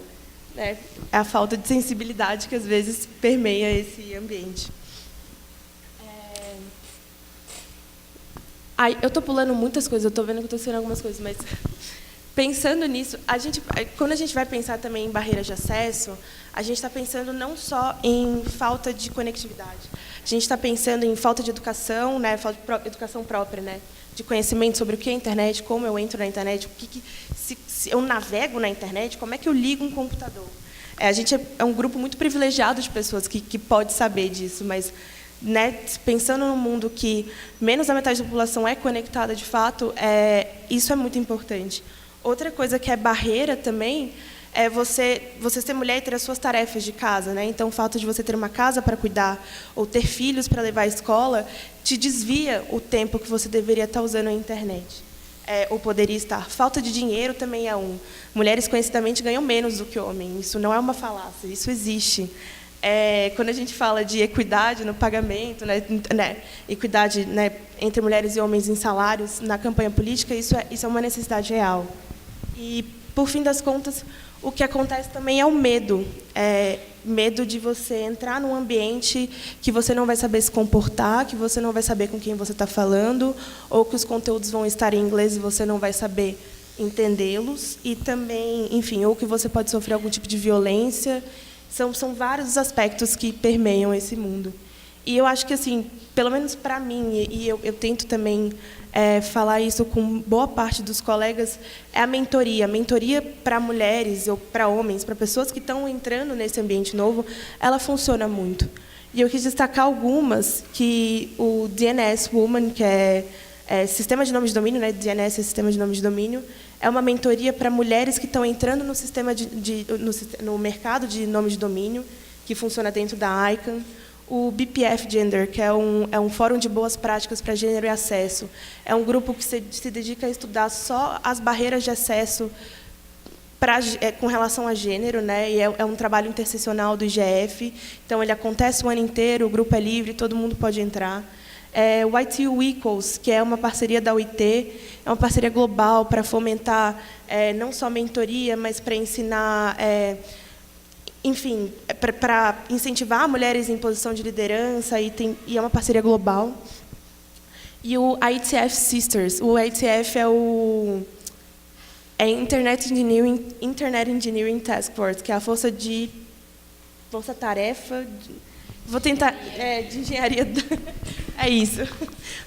É a falta de sensibilidade que, às vezes, permeia esse ambiente. Eu estou pulando muitas coisas, eu estou vendo que estou esquecendo algumas coisas, mas pensando nisso, quando a gente vai pensar também em barreiras de acesso, a gente está pensando não só em falta de conectividade, a gente está pensando em falta de educação, né, falta de educação própria, né, de conhecimento sobre o que é a internet, como eu entro na internet, se eu navego na internet, como é que eu ligo um computador. A gente é um grupo muito privilegiado de pessoas que pode saber disso, mas, né, pensando num mundo que menos da metade da população é conectada de fato, isso é muito importante. Outra coisa que é barreira também é você ser mulher e ter as suas tarefas de casa, né? Então, o fato de você ter uma casa para cuidar ou ter filhos para levar à escola te desvia o tempo que você deveria estar usando a internet. Ou poderia estar. Falta de dinheiro também é Mulheres, conhecidamente, ganham menos do que homens. Isso não é uma falácia, isso existe. Quando a gente fala de equidade no pagamento, né, equidade, né, entre mulheres e homens em salários na campanha política, isso é uma necessidade real. E, por fim das contas, o que acontece também é o medo. Medo de você entrar num ambiente que você não vai saber se comportar, que você não vai saber com quem você está falando, ou que os conteúdos vão estar em inglês e você não vai saber entendê-los, e também, enfim, ou que você pode sofrer algum tipo de violência. São vários os aspectos que permeiam esse mundo. E eu acho que, assim, pelo menos para mim, e eu tento também falar isso com boa parte dos colegas, é a mentoria. A mentoria para mulheres ou para homens, para pessoas que estão entrando nesse ambiente novo, ela funciona muito. E eu quis destacar algumas que o DNS Woman, que é Sistema de Nome de Domínio, né? DNS é Sistema de Nome de Domínio, é uma mentoria para mulheres que estão entrando no sistema no mercado de nome de domínio, que funciona dentro da ICANN. O BPF Gender, que é um fórum de boas práticas para gênero e acesso. É um grupo que se dedica a estudar só as barreiras de acesso com relação a gênero, né? E é um trabalho interseccional do IGF. Então, ele acontece o ano inteiro, o grupo é livre, todo mundo pode entrar. O ITU Equals, que é uma parceria da UIT, é uma parceria global para fomentar não só mentoria, mas para ensinar... enfim, para incentivar mulheres em posição de liderança, e é uma parceria global. E o IETF Sisters. O IETF é Internet Engineering Task Force, que é a força-tarefa... Vou tentar... de engenharia... É isso.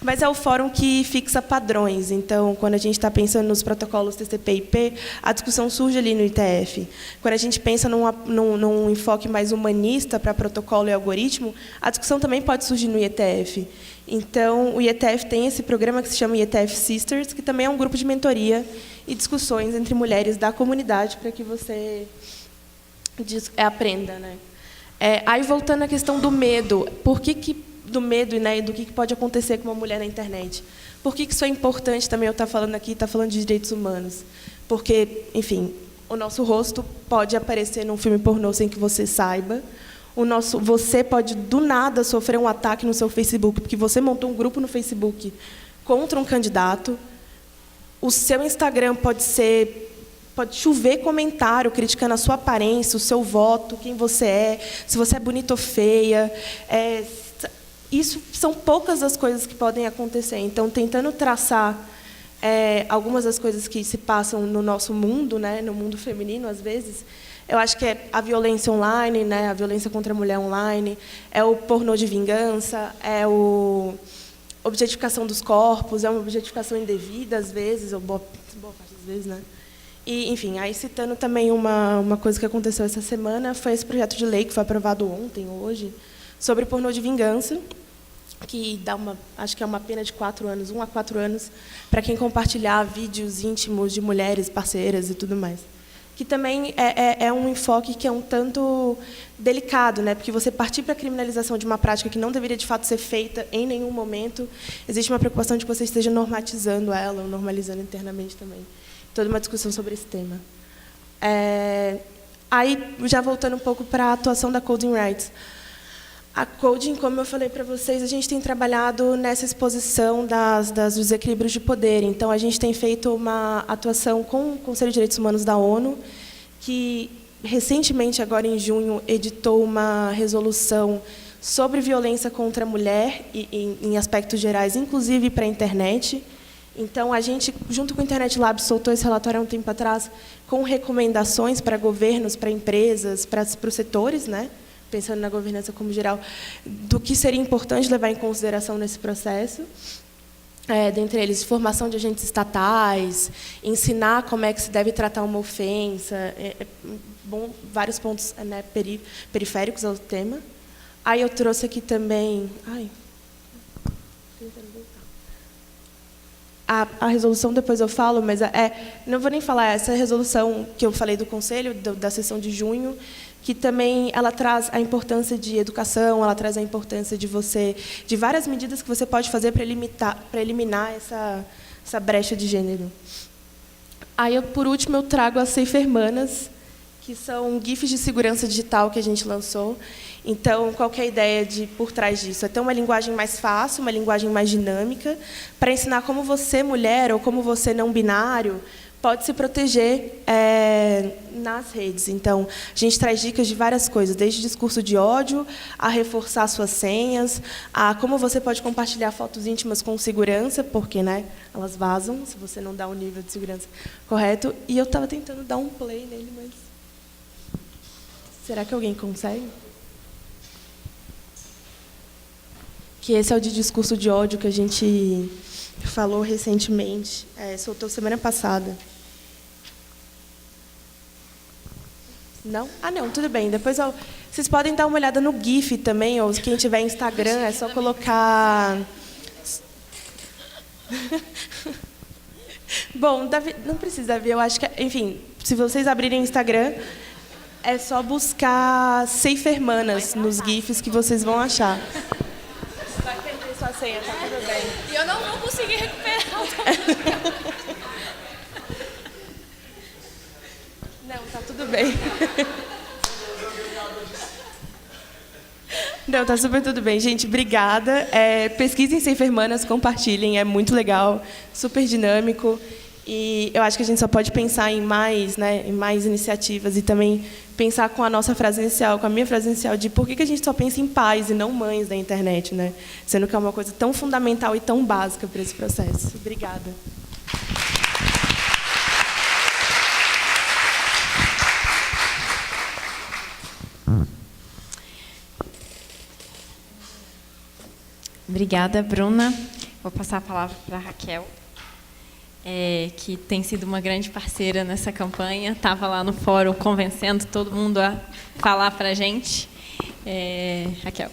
Mas é o fórum que fixa padrões. Então, quando a gente está pensando nos protocolos TCP/IP, a discussão surge ali no IETF. Quando a gente pensa num enfoque mais humanista para protocolo e algoritmo, a discussão também pode surgir no IETF. Então, o IETF tem esse programa que se chama IETF Sisters, que também é um grupo de mentoria e discussões entre mulheres da comunidade para que você aprenda, né? Aí, voltando à questão do medo, do medo, né, e do que pode acontecer com uma mulher na internet. Por que isso é importante também eu estar falando aqui, estar falando de direitos humanos? Porque, enfim, o nosso rosto pode aparecer num filme pornô sem que você saiba. Você pode, do nada, sofrer um ataque no seu Facebook, porque você montou um grupo no Facebook contra um candidato. O seu Instagram pode chover comentário criticando a sua aparência, o seu voto, quem você é, se você é bonita ou feia. Isso são poucas das coisas que podem acontecer. Então, tentando traçar algumas das coisas que se passam no nosso mundo, né, no mundo feminino, às vezes, eu acho que é a violência online, né, a violência contra a mulher online, é o pornô de vingança, é a objetificação dos corpos, é uma objetificação indevida, às vezes, ou boa parte das vezes, né? E, enfim, aí citando também uma coisa que aconteceu essa semana, foi esse projeto de lei que foi aprovado ontem, hoje, sobre pornô de vingança, que dá acho que é uma pena de 4 anos, 1 a 4 anos, para quem compartilhar vídeos íntimos de mulheres, parceiras e tudo mais. que também é um enfoque que é um tanto delicado, né? Porque você partir para a criminalização de uma prática que não deveria, de fato, ser feita em nenhum momento, existe uma preocupação de que você esteja normatizando ela, ou normalizando internamente também. Toda uma discussão sobre esse tema. Aí, já voltando um pouco para a atuação da Coding Rights. A Coding, como eu falei para vocês, a gente tem trabalhado nessa exposição dos desequilíbrios de poder. Então, a gente tem feito uma atuação com o Conselho de Direitos Humanos da ONU, que, recentemente, agora em junho, editou uma resolução sobre violência contra a mulher, em aspectos gerais, inclusive para a internet. Então, a gente, junto com o Internet Lab, soltou esse relatório há um tempo atrás, com recomendações para governos, para empresas, para os setores, né? Pensando na governança como geral, do que seria importante levar em consideração nesse processo. Dentre eles, formação de agentes estatais, ensinar como é que se deve tratar uma ofensa, vários pontos, né, periféricos ao tema. Aí eu trouxe aqui também... A resolução depois eu falo, mas não vou nem falar, essa resolução que eu falei do Conselho, da sessão de junho, que também ela traz a importância de educação, ela traz a importância de várias medidas que você pode fazer para eliminar essa brecha de gênero. Aí, por último, eu trago as Safe Hermanas, que são GIFs de segurança digital que a gente lançou. Então, qual que é a ideia por trás disso? É ter uma linguagem mais fácil, uma linguagem mais dinâmica, para ensinar como você, mulher, ou como você não binário, pode se proteger nas redes. Então, a gente traz dicas de várias coisas, desde discurso de ódio, a reforçar suas senhas, a como você pode compartilhar fotos íntimas com segurança, porque, né, elas vazam, se você não dá um nível de segurança correto. E eu estava tentando dar um play nele, mas... Será que alguém consegue? Que esse é o de discurso de ódio que a gente falou recentemente, soltou semana passada. Não? Não, tudo bem. Depois vocês podem dar uma olhada no GIF também, ou quem tiver Instagram, é só colocar... Bom, Davi, não precisa ver, eu acho que... Enfim, se vocês abrirem Instagram, é só buscar Safe Hermanas nos GIFs que vocês vão achar. Vai perder sua senha, tá tudo bem. E eu não vou conseguir recuperar. Não, tá tudo bem. Não, tá super tudo bem. Gente, obrigada. Pesquisem Safe Hermanas, compartilhem, é muito legal, super dinâmico. E eu acho que a gente só pode pensar em mais iniciativas e também pensar com a nossa frase inicial, com a minha frase inicial, de por que a gente só pensa em pais e não mães da internet, né? Sendo que é uma coisa tão fundamental e tão básica para esse processo. Obrigada. Obrigada, Bruna. Vou passar a palavra para a Raquel, que tem sido uma grande parceira nessa campanha. Estava lá no fórum convencendo todo mundo a falar para a gente. Raquel.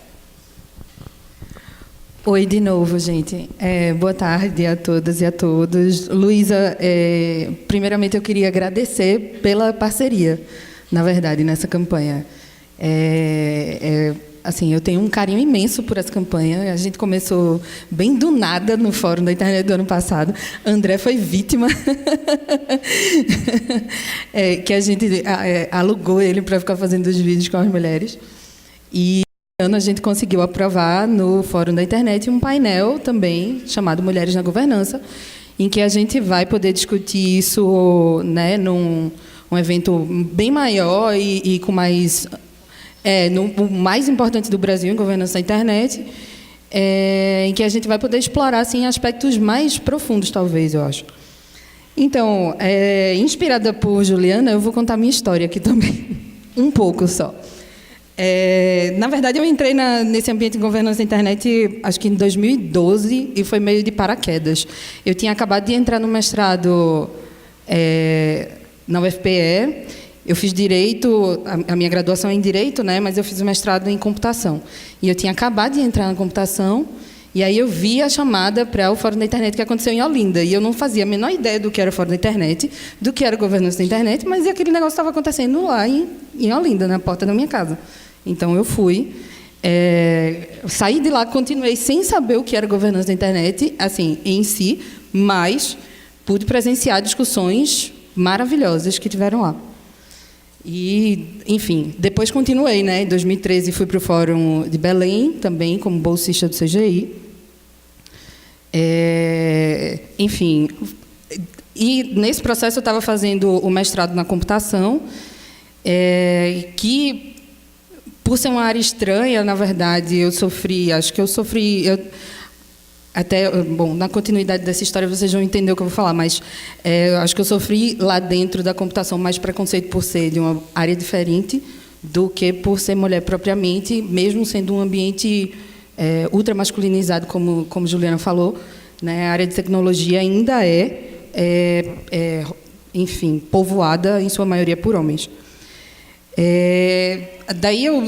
Oi de novo, gente. Boa tarde a todas e a todos. Luísa, primeiramente eu queria agradecer pela parceria, na verdade, nessa campanha. Assim, eu tenho um carinho imenso por essa campanha. A gente começou bem do nada no Fórum da Internet do ano passado. André foi vítima, que a gente alugou ele para ficar fazendo os vídeos com as mulheres. E esse ano a gente conseguiu aprovar no Fórum da Internet um painel também chamado Mulheres na Governança, em que a gente vai poder discutir isso, né, num evento bem maior e com mais... o mais importante do Brasil em governança da internet, em que a gente vai poder explorar assim, aspectos mais profundos, talvez, eu acho. Então, inspirada por Juliana, eu vou contar minha história aqui também, um pouco só. Na verdade, eu entrei nesse ambiente de governança da internet, acho que em 2012, e foi meio de paraquedas. Eu tinha acabado de entrar no mestrado na UFPE. Eu fiz Direito, a minha graduação é em Direito, né, mas eu fiz o mestrado em Computação. E eu tinha acabado de entrar na computação E aí eu vi a chamada para o Fórum da Internet que aconteceu em Olinda. E eu não fazia a menor ideia do que era o Fórum da Internet, do que era governança da internet, mas aquele negócio estava acontecendo lá em Olinda, na porta da minha casa. Então eu fui, saí de lá, continuei sem saber o que era governança da internet, assim, em si, mas pude presenciar discussões maravilhosas que tiveram lá. E, enfim, depois continuei, né? Em 2013 fui para o Fórum de Belém, também como bolsista do CGI. Enfim, e nesse processo eu estava fazendo o mestrado na computação, que, por ser uma área estranha, na verdade, bom, na continuidade dessa história vocês vão entender o que eu vou falar, mas eu acho que eu sofri lá dentro da computação mais preconceito por ser de uma área diferente do que por ser mulher propriamente, mesmo sendo um ambiente ultra masculinizado, como Juliana falou, né? A área de tecnologia ainda enfim, povoada em sua maioria por homens. Daí eu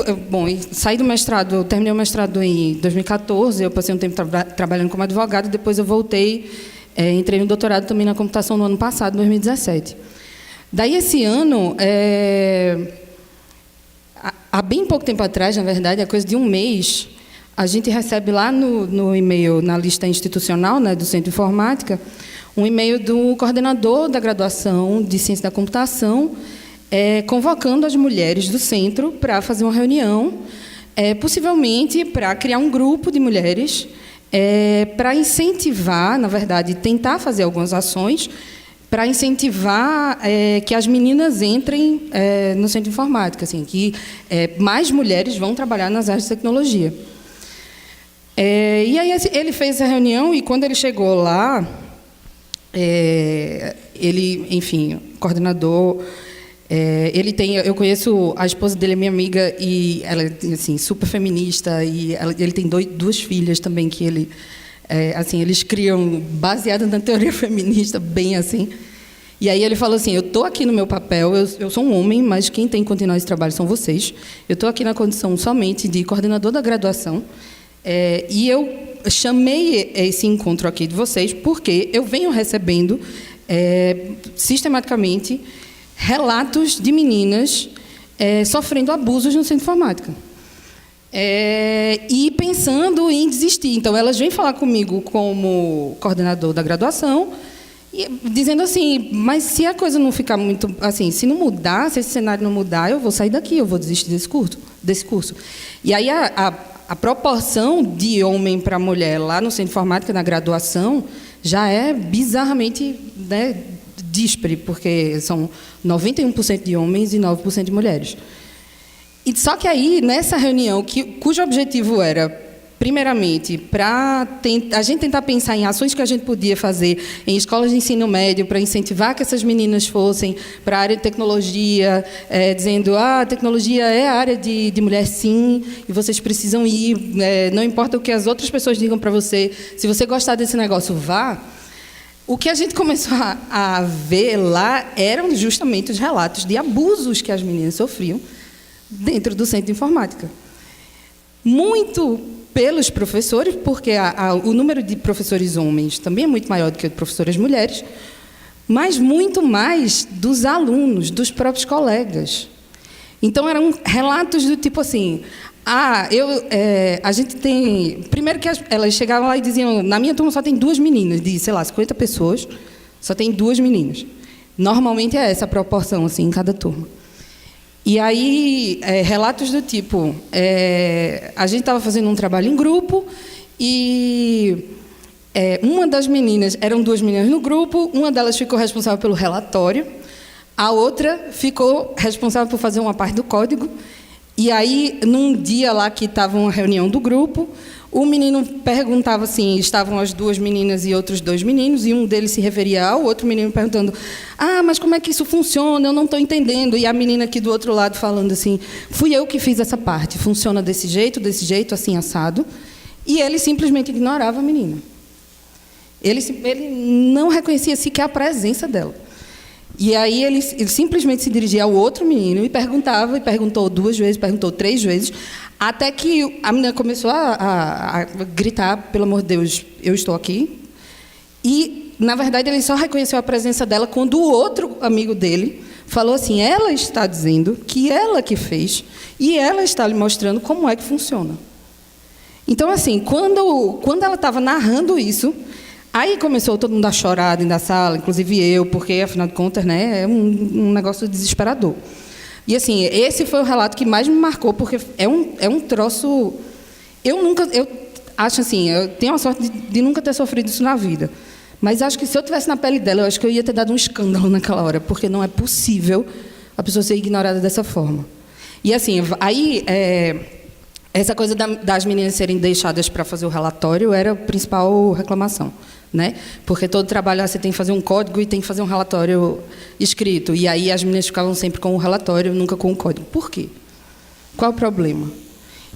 saí do mestrado, eu terminei o mestrado em 2014, eu passei um tempo trabalhando como advogado, depois eu voltei, entrei no doutorado também na computação no ano passado, 2017. Daí esse ano, há bem pouco tempo atrás, na verdade, é coisa de um mês, a gente recebe lá no e-mail, na lista institucional, né, do Centro de Informática, um e-mail do coordenador da graduação de Ciência da Computação, convocando as mulheres do centro para fazer uma reunião, possivelmente para criar um grupo de mulheres, para incentivar, na verdade, tentar fazer algumas ações, para incentivar que as meninas entrem no centro de informática, assim, que mais mulheres vão trabalhar nas áreas de tecnologia. E aí ele fez a reunião e, quando ele chegou lá, ele, enfim, coordenador... eu conheço a esposa dele, é minha amiga, e ela é assim, super feminista, e ele tem duas filhas também que ele, assim, eles criam baseado na teoria feminista, bem assim. E aí ele falou assim: eu estou aqui no meu papel, eu sou um homem, mas quem tem que continuar esse trabalho são vocês. Eu estou aqui na condição somente de coordenador da graduação, e eu chamei esse encontro aqui de vocês porque eu venho recebendo sistematicamente relatos de meninas sofrendo abusos no centro de informática. E pensando em desistir. Então, elas vêm falar comigo como coordenador da graduação, e dizendo assim: mas se a coisa não ficar muito... assim, se não mudar, se esse cenário não mudar, eu vou sair daqui, eu vou desistir desse curso. E aí a proporção de homem para mulher lá no centro de informática, na graduação, já é bizarramente, né, díspare, porque são 91% de homens e 9% de mulheres. E só que aí, nessa reunião, cujo objetivo era, primeiramente, para a gente tentar pensar em ações que a gente podia fazer em escolas de ensino médio para incentivar que essas meninas fossem para a área de tecnologia, dizendo: a tecnologia é a área de mulher, sim, e vocês precisam ir, não importa o que as outras pessoas digam para você, se você gostar desse negócio, vá. O que a gente começou a ver lá eram justamente os relatos de abusos que as meninas sofriam dentro do centro de informática. Muito pelos professores, porque o número de professores homens também é muito maior do que o de professoras mulheres, mas muito mais dos alunos, dos próprios colegas. Então, eram relatos do tipo assim: a gente tem... Primeiro que elas chegavam lá e diziam: na minha turma só tem 2 meninas, de, sei lá, 50 pessoas, só tem 2 meninas. Normalmente é essa a proporção, assim, em cada turma. E aí, relatos do tipo: a gente estava fazendo um trabalho em grupo e uma das meninas, eram 2 meninas no grupo, uma delas ficou responsável pelo relatório, a outra ficou responsável por fazer uma parte do código. E aí, num dia lá que estava uma reunião do grupo, o menino perguntava assim, estavam as 2 meninas e outros 2 meninos, e um deles se referia ao outro menino perguntando: mas como é que isso funciona? Eu não estou entendendo. E a menina aqui do outro lado falando assim: fui eu que fiz essa parte, funciona desse jeito, assim, assado. E ele simplesmente ignorava a menina. Ele não reconhecia sequer a presença dela. E aí ele simplesmente se dirigia ao outro menino e perguntou 2 vezes, perguntou 3 vezes, até que a menina começou a gritar, pelo amor de Deus, eu estou aqui. E, na verdade, ele só reconheceu a presença dela quando o outro amigo dele falou assim, ela está dizendo que ela que fez e ela está lhe mostrando como é que funciona. Então, assim, quando ela estava narrando isso, aí começou todo mundo a chorar dentro da sala, inclusive eu, porque, afinal de contas, né, é um negócio desesperador. E, assim, esse foi o relato que mais me marcou, porque é um troço... Eu acho assim, eu tenho a sorte de nunca ter sofrido isso na vida. Mas acho que se eu tivesse na pele dela, eu acho que eu ia ter dado um escândalo naquela hora, porque não é possível a pessoa ser ignorada dessa forma. E, assim, aí... essa coisa das meninas serem deixadas para fazer o relatório era a principal reclamação, né? Porque todo trabalho você tem que fazer um código e tem que fazer um relatório escrito. E aí as meninas ficavam sempre com o relatório, nunca com o código. Por quê? Qual é o problema?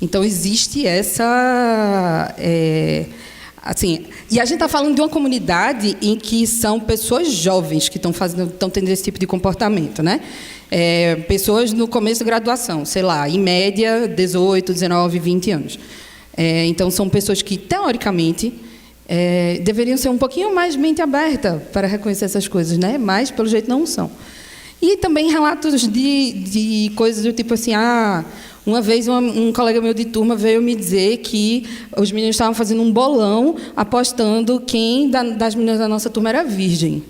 Então, existe essa... assim, e a gente está falando de uma comunidade em que são pessoas jovens que estão tendo esse tipo de comportamento, né? Pessoas no começo da graduação, sei lá, em média, 18, 19, 20 anos. Então, são pessoas que, teoricamente, deveriam ser um pouquinho mais mente aberta para reconhecer essas coisas, né? Mas, pelo jeito, não são. E também relatos de coisas do tipo assim, uma vez um colega meu de turma veio me dizer que os meninos estavam fazendo um bolão apostando quem das meninas da nossa turma era virgem.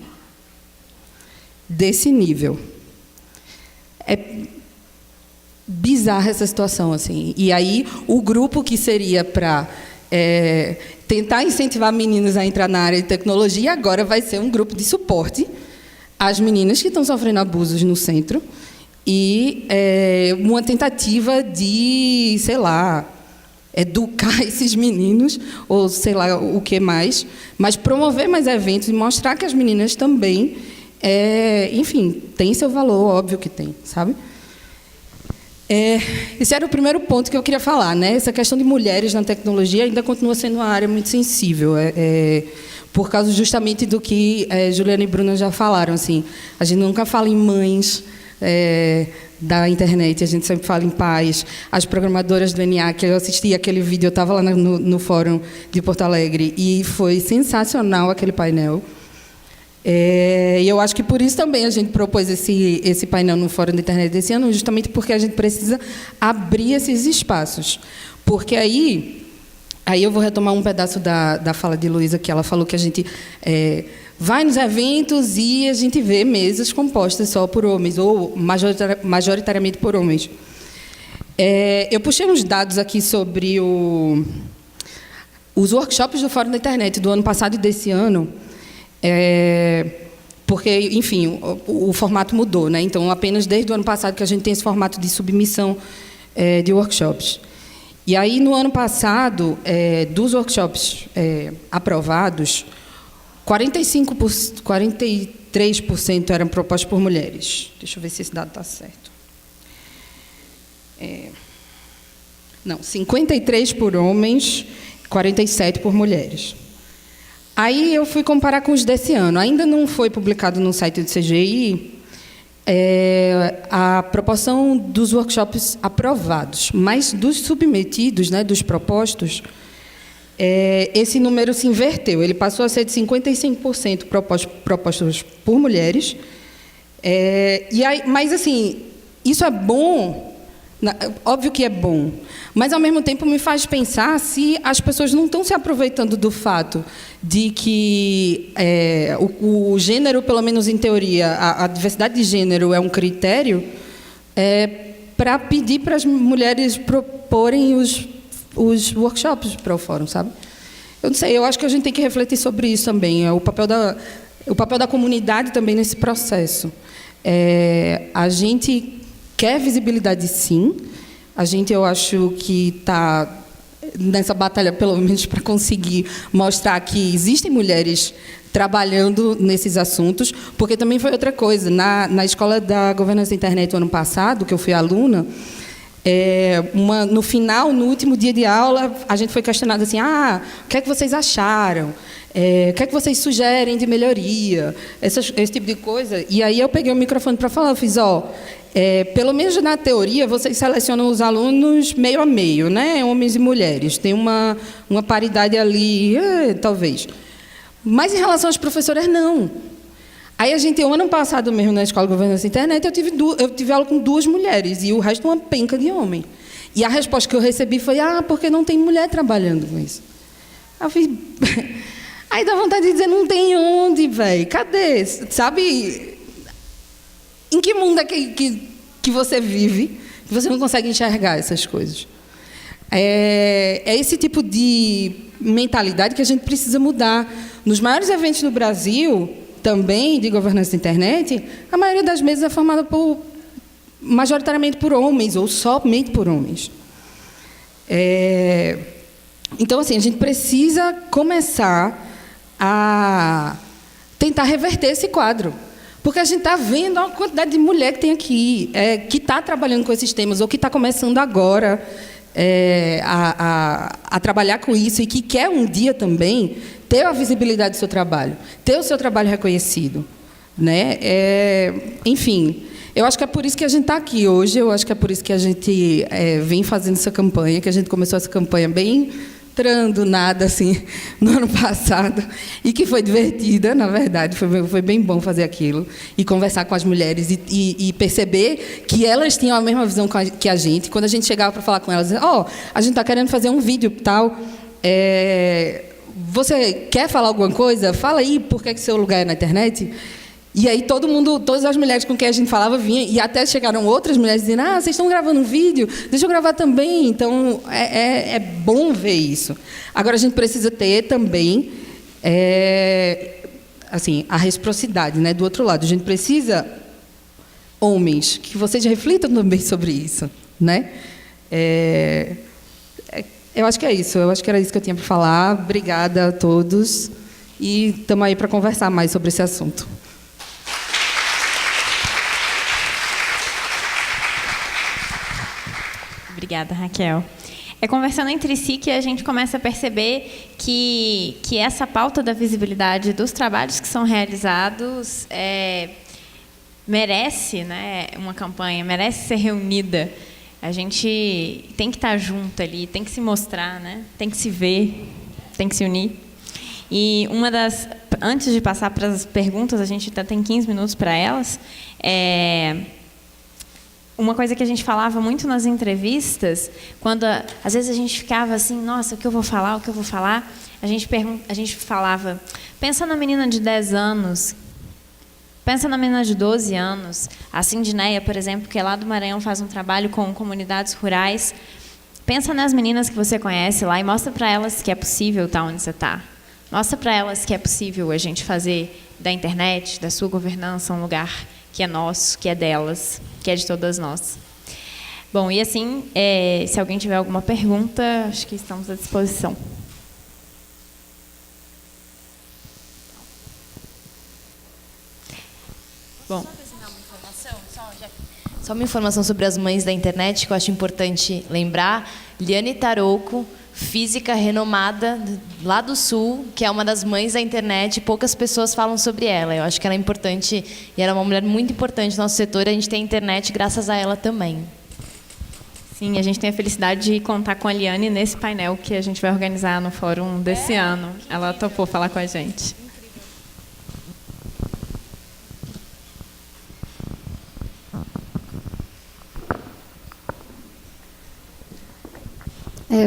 Desse nível. É bizarra essa situação, assim. E aí, o grupo que seria para tentar incentivar meninos a entrar na área de tecnologia, agora vai ser um grupo de suporte às meninas que estão sofrendo abusos no centro e uma tentativa de, sei lá, educar esses meninos, ou sei lá o que mais, mas promover mais eventos e mostrar que as meninas também... enfim, tem seu valor, óbvio que tem, sabe? Esse era o primeiro ponto que eu queria falar, né? Essa questão de mulheres na tecnologia ainda continua sendo uma área muito sensível, por causa justamente do que Juliana e Bruna já falaram, assim. A gente nunca fala em mães da internet, a gente sempre fala em pais. As programadoras do NA, que eu assisti aquele vídeo, eu estava lá no fórum de Porto Alegre, e foi sensacional aquele painel. E eu acho que por isso também a gente propôs esse painel no Fórum da Internet desse ano, justamente porque a gente precisa abrir esses espaços. Porque aí eu vou retomar um pedaço da fala de Luísa, que ela falou que a gente vai nos eventos e a gente vê mesas compostas só por homens, ou majoritariamente por homens. Eu puxei uns dados aqui sobre os workshops do Fórum da Internet do ano passado e desse ano, porque, enfim, o formato mudou, né? Então, apenas desde o ano passado que a gente tem esse formato de submissão de workshops. E aí, no ano passado, dos workshops aprovados, 43% eram propostos por mulheres. Deixa eu ver se esse dado está certo. Não, 53% por homens, 47% por mulheres. Aí eu fui comparar com os desse ano. Ainda não foi publicado no site do CGI a proporção dos workshops aprovados, mas dos submetidos, né, dos propostos, esse número se inverteu. Ele passou a ser de 55% propostos por mulheres. Mas, assim, isso é bom. Óbvio que é bom, mas, ao mesmo tempo, me faz pensar se as pessoas não estão se aproveitando do fato de que o gênero, pelo menos em teoria, a diversidade de gênero é um critério para pedir para as mulheres proporem os workshops para o fórum, sabe? Eu não sei, eu acho que a gente tem que refletir sobre isso também, o papel da comunidade também nesse processo. A gente quer visibilidade, sim. A gente, eu acho que está nessa batalha, pelo menos, para conseguir mostrar que existem mulheres trabalhando nesses assuntos, porque também foi outra coisa. Na Escola da Governança da Internet, o ano passado, que eu fui aluna, No final, no último dia de aula, a gente foi questionado assim, o que é que vocês acharam? O que é que vocês sugerem de melhoria? Esse tipo de coisa. E aí eu peguei o microfone para falar, eu fiz, pelo menos na teoria, vocês selecionam os alunos meio a meio, né? Homens e mulheres. Tem uma paridade ali, talvez. Mas em relação às professoras, não. Aí o ano passado mesmo, na Escola de Governança e Internet, eu tive aula com 2 mulheres e o resto uma penca de homem. E a resposta que eu recebi foi, porque não tem mulher trabalhando com isso. Eu fiz... Aí dá vontade de dizer, não tem onde, velho. Cadê? Sabe? Em que mundo é que você vive que você não consegue enxergar essas coisas? É esse tipo de mentalidade que a gente precisa mudar. Nos maiores eventos do Brasil, também, de governança da internet, a maioria das mesas é formada majoritariamente por homens, ou somente por homens. Então, assim, a gente precisa começar a tentar reverter esse quadro. Porque a gente está vendo a quantidade de mulher que tem aqui, que está trabalhando com esses temas, ou que está começando agora a trabalhar com isso, e que quer um dia também ter a visibilidade do seu trabalho, ter o seu trabalho reconhecido, né? Enfim, eu acho que é por isso que a gente está aqui hoje, eu acho que é por isso que a gente vem fazendo essa campanha, que a gente começou essa campanha bem entrando nada assim no ano passado, e que foi divertida, na verdade, foi bem bom fazer aquilo, e conversar com as mulheres e perceber que elas tinham a mesma visão que a gente. Quando a gente chegava para falar com elas, a gente está querendo fazer um vídeo tal, você quer falar alguma coisa? Fala aí por que seu lugar é na internet. E aí todas as mulheres com quem a gente falava vinham, e até chegaram outras mulheres dizendo, vocês estão gravando um vídeo, deixa eu gravar também. Então, é bom ver isso. Agora, a gente precisa ter também assim, a reciprocidade, né, do outro lado. A gente precisa, homens, que vocês reflitam também sobre isso, né? Eu acho que é isso. Eu acho que era isso que eu tinha para falar. Obrigada a todos. E estamos aí para conversar mais sobre esse assunto. Obrigada, Raquel. É conversando entre si que a gente começa a perceber que essa pauta da visibilidade dos trabalhos que são realizados merece, né, uma campanha, merece ser reunida. A gente tem que estar junto ali, tem que se mostrar, né, tem que se ver, tem que se unir. E antes de passar para as perguntas, a gente tem 15 minutos para elas. Uma coisa que a gente falava muito nas entrevistas, quando às vezes a gente ficava assim, nossa, o que eu vou falar, a gente falava, pensa na menina de 10 anos, pensa na menina de 12 anos, a Cindineia, por exemplo, que é lá do Maranhão, faz um trabalho com comunidades rurais, pensa nas meninas que você conhece lá e mostra para elas que é possível estar onde você está. Mostra para elas que é possível a gente fazer da internet, da sua governança, um lugar que é nosso, que é delas, que é de todas nós. Bom, e assim, se alguém tiver alguma pergunta, acho que estamos à disposição. Bom. Só uma informação sobre as mães da internet que eu acho importante lembrar. Liane Tarouco, física renomada lá do Sul, que é uma das mães da internet, poucas pessoas falam sobre ela. Eu acho que ela é importante, e ela é uma mulher muito importante no nosso setor, a gente tem internet graças a ela também. Sim, a gente tem a felicidade de contar com a Liane nesse painel que a gente vai organizar no fórum desse ano. Ela topou falar com a gente.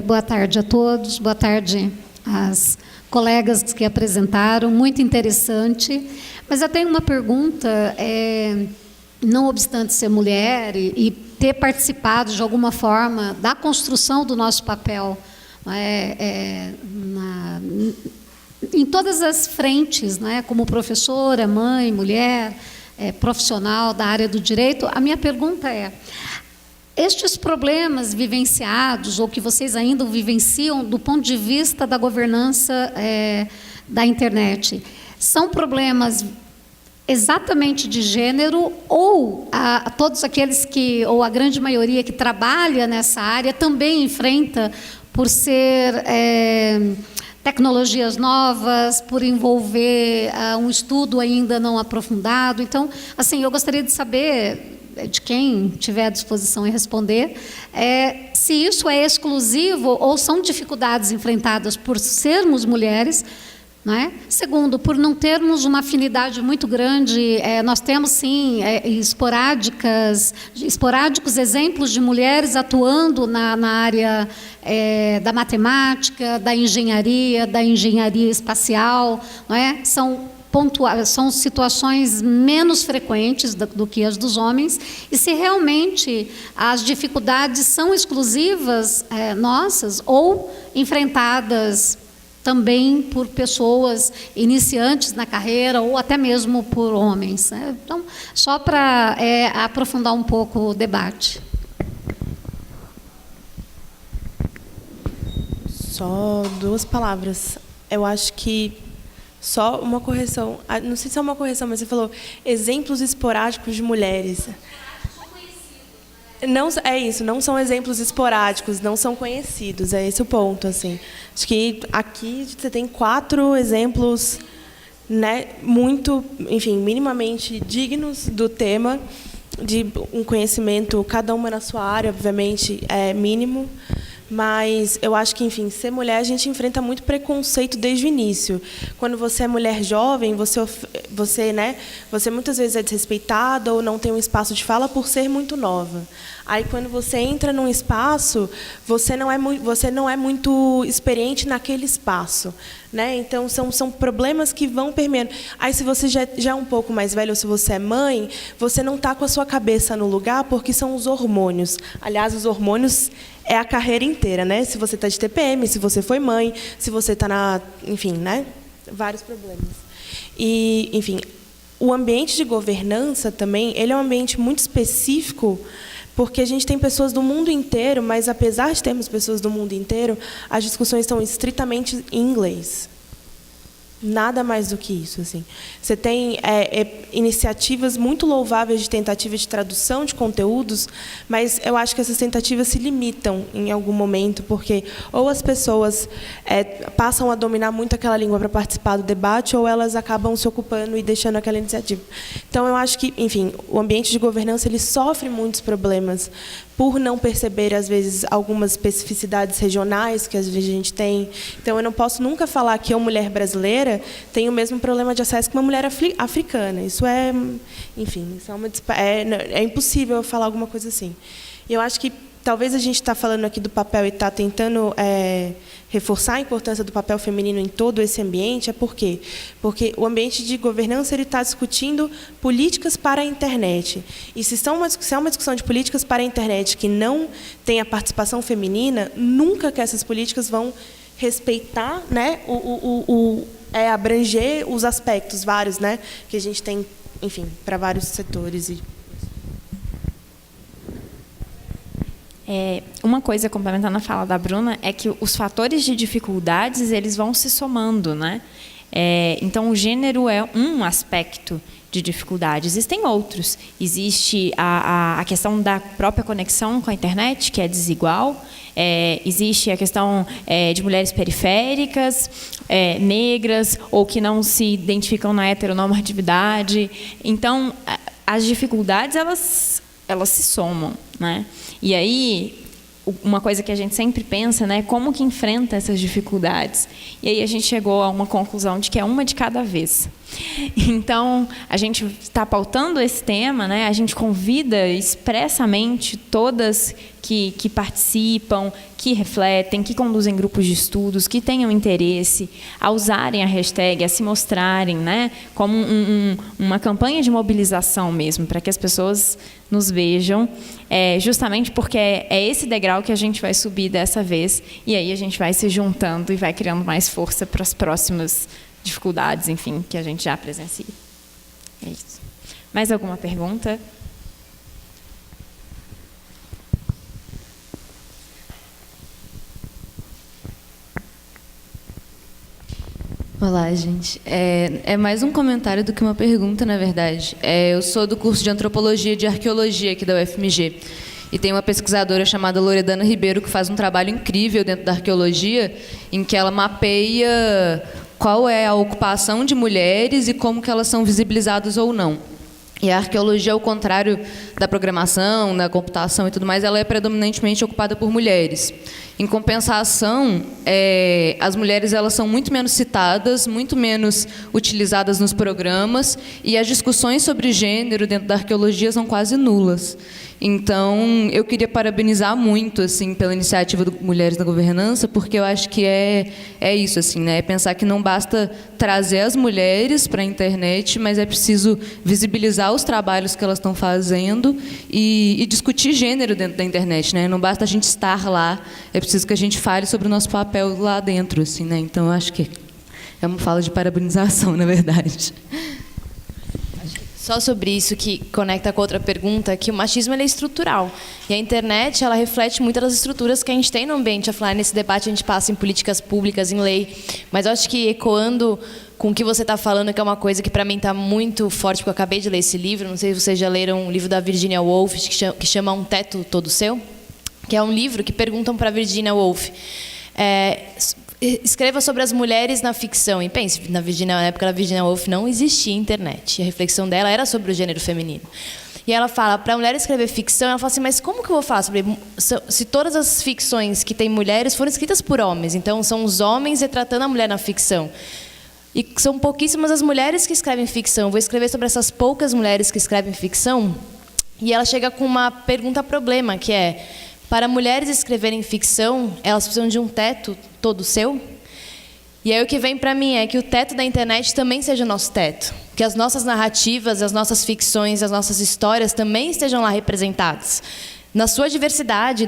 Boa tarde a todos, boa tarde às colegas que apresentaram, muito interessante. Mas eu tenho uma pergunta, não obstante ser mulher e ter participado de alguma forma da construção do nosso papel em todas as frentes, como professora, mãe, mulher, profissional da área do direito, a minha pergunta é: estes problemas vivenciados, ou que vocês ainda vivenciam do ponto de vista da governança da internet, são problemas exatamente de gênero, ou todos aqueles que, ou a grande maioria que trabalha nessa área também enfrenta, por ser tecnologias novas, por envolver um estudo ainda não aprofundado. Então, assim, eu gostaria de saber de quem tiver à disposição em responder, se isso é exclusivo ou são dificuldades enfrentadas por sermos mulheres, não é? Segundo, por não termos uma afinidade muito grande, nós temos sim esporádicos exemplos de mulheres atuando na área da matemática, da engenharia espacial, não é? São situações menos frequentes do que as dos homens, e se realmente as dificuldades são exclusivas nossas ou enfrentadas também por pessoas iniciantes na carreira ou até mesmo por homens. Então, só para aprofundar um pouco o debate. Só 2 palavras. Eu acho que só uma correção. Não sei se é uma correção, mas você falou exemplos esporádicos de mulheres. Não, é isso, não são exemplos esporádicos, não são conhecidos, é esse o ponto, assim. Acho que aqui você tem 4 exemplos, né, muito, enfim, minimamente dignos do tema, de um conhecimento, cada uma na sua área, obviamente, é mínimo, mas eu acho que, enfim, ser mulher, a gente enfrenta muito preconceito desde o início. Quando você é mulher jovem, você muitas vezes é desrespeitada ou não tem um espaço de fala por ser muito nova. Aí, quando você entra num espaço, você não é muito experiente naquele espaço, né? Então, são problemas que vão permeando. Aí, se você já é um pouco mais velho, ou se você é mãe, você não está com a sua cabeça no lugar, porque são os hormônios. Aliás, os hormônios é a carreira inteira, né? Se você está de TPM, se você foi mãe, se você está enfim, né? Vários problemas. E, enfim, o ambiente de governança também, ele é um ambiente muito específico, porque a gente tem pessoas do mundo inteiro, mas, apesar de termos pessoas do mundo inteiro, as discussões estão estritamente em inglês. Nada mais do que isso, assim. Você tem iniciativas muito louváveis de tentativa de tradução de conteúdos, mas eu acho que essas tentativas se limitam em algum momento, porque ou as pessoas passam a dominar muito aquela língua para participar do debate, ou elas acabam se ocupando e deixando aquela iniciativa. Então, eu acho que, enfim, o ambiente de governança ele sofre muitos problemas por não perceber, às vezes, algumas especificidades regionais que às vezes a gente tem. Então, eu não posso nunca falar que eu, mulher brasileira, tenho o mesmo problema de acesso que uma mulher africana. Isso é, enfim, isso é impossível eu falar alguma coisa assim. E eu acho que talvez a gente está falando aqui do papel e está tentando reforçar a importância do papel feminino em todo esse ambiente. Por quê? Porque o ambiente de governança ele está discutindo políticas para a internet. E se é uma discussão de políticas para a internet que não tem a participação feminina, nunca que essas políticas vão respeitar, né, abranger os aspectos vários, né, que a gente tem, enfim, para vários setores. Uma coisa, complementando a fala da Bruna, é que os fatores de dificuldades eles vão se somando, né? Então, o gênero é um aspecto de dificuldade. Existem outros. Existe a questão da própria conexão com a internet, que é desigual. Existe a questão de mulheres periféricas, negras, ou que não se identificam na heteronormatividade. Então, as dificuldades, elas se somam, né? E aí, uma coisa que a gente sempre pensa, né, como que enfrenta essas dificuldades? E aí a gente chegou a uma conclusão de que é uma de cada vez. Então, a gente está pautando esse tema, né, a gente convida expressamente todas que participam, que refletem, que conduzem grupos de estudos, que tenham interesse, a usarem a hashtag, a se mostrarem, né, como uma campanha de mobilização mesmo, para que as pessoas nos vejam, justamente porque é esse degrau que a gente vai subir dessa vez, e aí a gente vai se juntando e vai criando mais força para as próximas dificuldades, enfim, que a gente já presencia. É isso. Mais alguma pergunta? Olá, gente. É mais um comentário do que uma pergunta, na verdade. Eu sou do curso de Antropologia e de Arqueologia aqui da UFMG. E tem uma pesquisadora chamada Loredana Ribeiro que faz um trabalho incrível dentro da arqueologia, em que ela mapeia qual é a ocupação de mulheres e como que elas são visibilizadas ou não. E a arqueologia, ao contrário da programação, da computação e tudo mais, ela é predominantemente ocupada por mulheres. Em compensação, as mulheres elas são muito menos citadas, muito menos utilizadas nos programas, e as discussões sobre gênero dentro da arqueologia são quase nulas. Então, eu queria parabenizar muito assim, pela iniciativa do Mulheres na Governança, porque eu acho que é isso, assim, né? É pensar que não basta trazer as mulheres para a internet, mas é preciso visibilizar os trabalhos que elas estão fazendo e discutir gênero dentro da internet, né? Não basta a gente estar lá, é preciso que a gente fale sobre o nosso papel lá dentro, assim, né? Então, eu acho que é uma fala de parabenização, na verdade. Só sobre isso, que conecta com outra pergunta, que o machismo ele é estrutural. E a internet ela reflete muitas das estruturas que a gente tem no ambiente offline. Nesse debate a gente passa em políticas públicas, em lei. Mas eu acho que ecoando com o que você está falando, que é uma coisa que para mim está muito forte, porque eu acabei de ler esse livro, não sei se vocês já leram um livro da Virginia Woolf, que chama Um Teto Todo Seu, que é um livro que perguntam para a Virginia Woolf. Escreva sobre as mulheres na ficção. E pense, na época da Virginia Woolf não existia internet. E a reflexão dela era sobre o gênero feminino. E ela fala, para a mulher escrever ficção, ela fala assim, mas como que eu vou falar sobre... Se todas as ficções que têm mulheres foram escritas por homens, então são os homens retratando a mulher na ficção. E são pouquíssimas as mulheres que escrevem ficção. Eu vou escrever sobre essas poucas mulheres que escrevem ficção. E ela chega com uma pergunta-problema, que é... Para mulheres escreverem ficção, elas precisam de um teto todo seu? E aí o que vem para mim é que o teto da internet também seja o nosso teto. Que as nossas narrativas, as nossas ficções, as nossas histórias também estejam lá representadas. Na sua diversidade,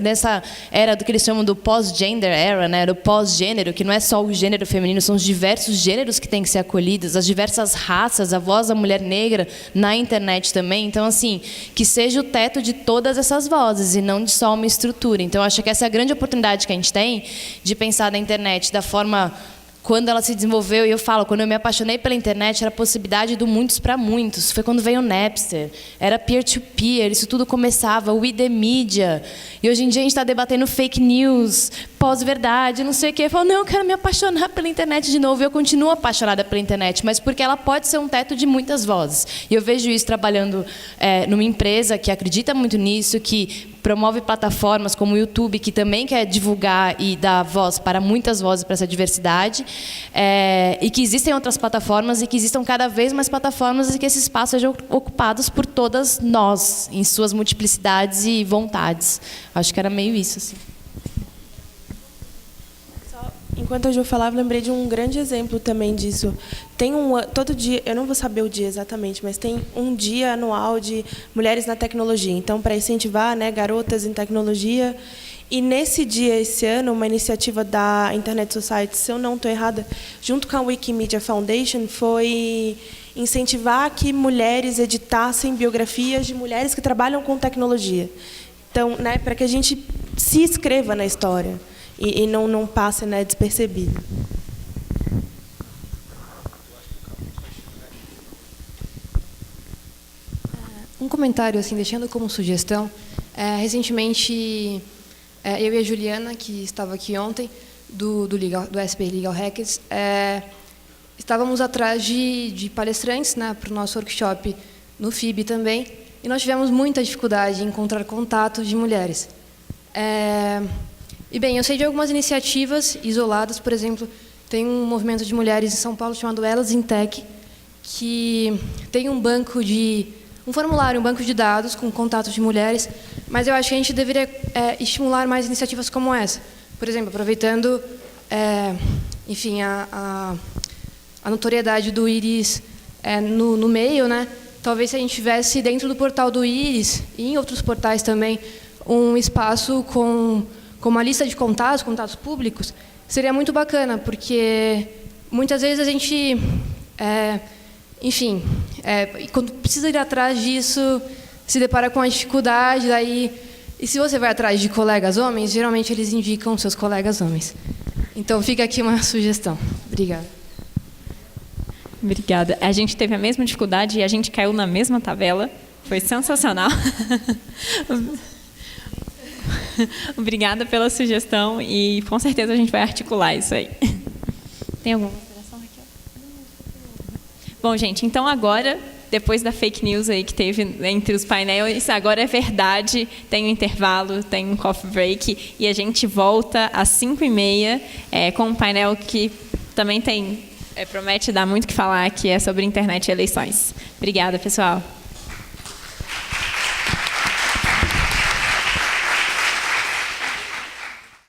nessa era do que eles chamam do pós-gender era, né, do pós-gênero, que não é só o gênero feminino, são os diversos gêneros que têm que ser acolhidos, as diversas raças, a voz da mulher negra na internet também. Então, assim, que seja o teto de todas essas vozes e não de só uma estrutura. Então, eu acho que essa é a grande oportunidade que a gente tem de pensar na internet da forma... Quando ela se desenvolveu, e eu falo, quando eu me apaixonei pela internet, era a possibilidade do muitos para muitos. Foi quando veio o Napster, era peer-to-peer, isso tudo começava, o Wikimedia. E hoje em dia a gente está debatendo fake news, pós-verdade, não sei o quê. Eu falo, não, eu quero me apaixonar pela internet de novo. Eu continuo apaixonada pela internet, mas porque ela pode ser um teto de muitas vozes. E eu vejo isso trabalhando numa empresa que acredita muito nisso, que promove plataformas como o YouTube, que também quer divulgar e dar voz para muitas vozes para essa diversidade, e que existem outras plataformas e que existam cada vez mais plataformas e que esses espaços sejam ocupados por todas nós, em suas multiplicidades e vontades. Acho que era meio isso, assim. Enquanto a Jo falava, lembrei de um grande exemplo também disso. Tem todo dia, eu não vou saber o dia exatamente, mas tem um dia anual de mulheres na tecnologia. Então, para incentivar, né, garotas em tecnologia. E nesse dia, esse ano, uma iniciativa da Internet Society, se eu não estou errada, junto com a Wikimedia Foundation, foi incentivar que mulheres editassem biografias de mulheres que trabalham com tecnologia. Então, né, para que a gente se inscreva na história. E não passe, né, despercebido. Um comentário, assim, deixando como sugestão. Recentemente, eu e a Juliana, que estava aqui ontem, do SP Legal Hackers, estávamos atrás de palestrantes, né, para o nosso workshop no FIB também, e nós tivemos muita dificuldade em encontrar contatos de mulheres. E, bem, eu sei de algumas iniciativas isoladas, por exemplo, tem um movimento de mulheres em São Paulo chamado Elas in Tech, que tem um formulário, um banco de dados com contatos de mulheres, mas eu acho que a gente deveria estimular mais iniciativas como essa. Por exemplo, aproveitando, enfim, a notoriedade do Íris no meio, né? Talvez se a gente tivesse dentro do portal do Íris e em outros portais também um espaço com uma lista de contatos públicos, seria muito bacana, porque muitas vezes a gente, enfim, quando precisa ir atrás disso, se depara com a dificuldade, daí, e se você vai atrás de colegas homens, geralmente eles indicam seus colegas homens. Então, fica aqui uma sugestão. Obrigada. Obrigada. A gente teve a mesma dificuldade e a gente caiu na mesma tabela. Foi sensacional. Obrigada pela sugestão e com certeza a gente vai articular isso aí. Tem alguma consideração, Raquel? Bom, gente, então agora, depois da fake news aí que teve entre os painéis, agora é verdade, tem um intervalo, tem um coffee break e a gente volta às 5h30 com um painel que também promete dar muito o que falar, que é sobre internet e eleições. Obrigada, pessoal.